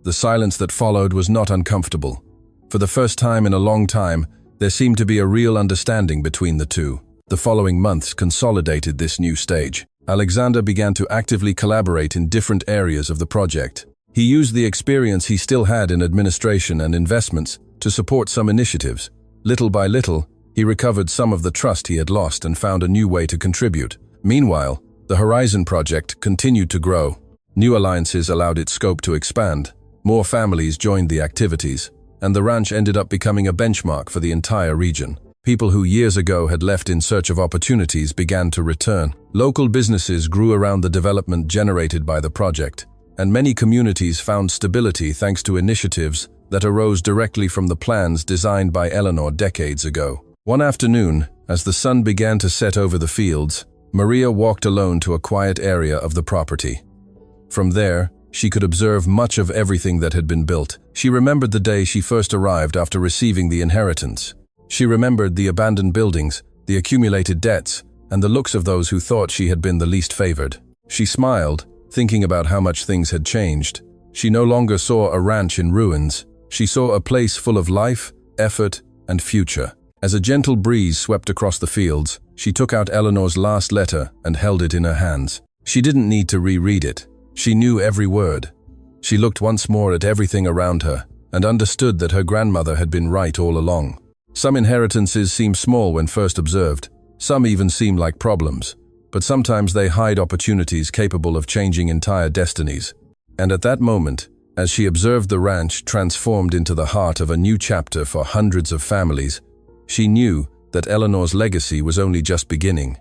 The silence that followed was not uncomfortable. For the first time in a long time, there seemed to be a real understanding between the two. The following months consolidated this new stage. Alexander began to actively collaborate in different areas of the project. He used the experience he still had in administration and investments to support some initiatives. Little by little, he recovered some of the trust he had lost and found a new way to contribute. Meanwhile, the Horizon project continued to grow. New alliances allowed its scope to expand. More families joined the activities, and the ranch ended up becoming a benchmark for the entire region. People who years ago had left in search of opportunities began to return. Local businesses grew around the development generated by the project, and many communities found stability thanks to initiatives that arose directly from the plans designed by Eleanor decades ago. One afternoon, as the sun began to set over the fields, Maria walked alone to a quiet area of the property. From there, she could observe much of everything that had been built. She remembered the day she first arrived after receiving the inheritance. She remembered the abandoned buildings, the accumulated debts, and the looks of those who thought she had been the least favored. She smiled, thinking about how much things had changed. She no longer saw a ranch in ruins. She saw a place full of life, effort, and future. As a gentle breeze swept across the fields, she took out Eleanor's last letter and held it in her hands. She didn't need to reread it. She knew every word. She looked once more at everything around her and understood that her grandmother had been right all along. Some inheritances seem small when first observed. Some even seem like problems. But sometimes they hide opportunities capable of changing entire destinies. And at that moment, as she observed the ranch transformed into the heart of a new chapter for hundreds of families, she knew that Eleanor's legacy was only just beginning.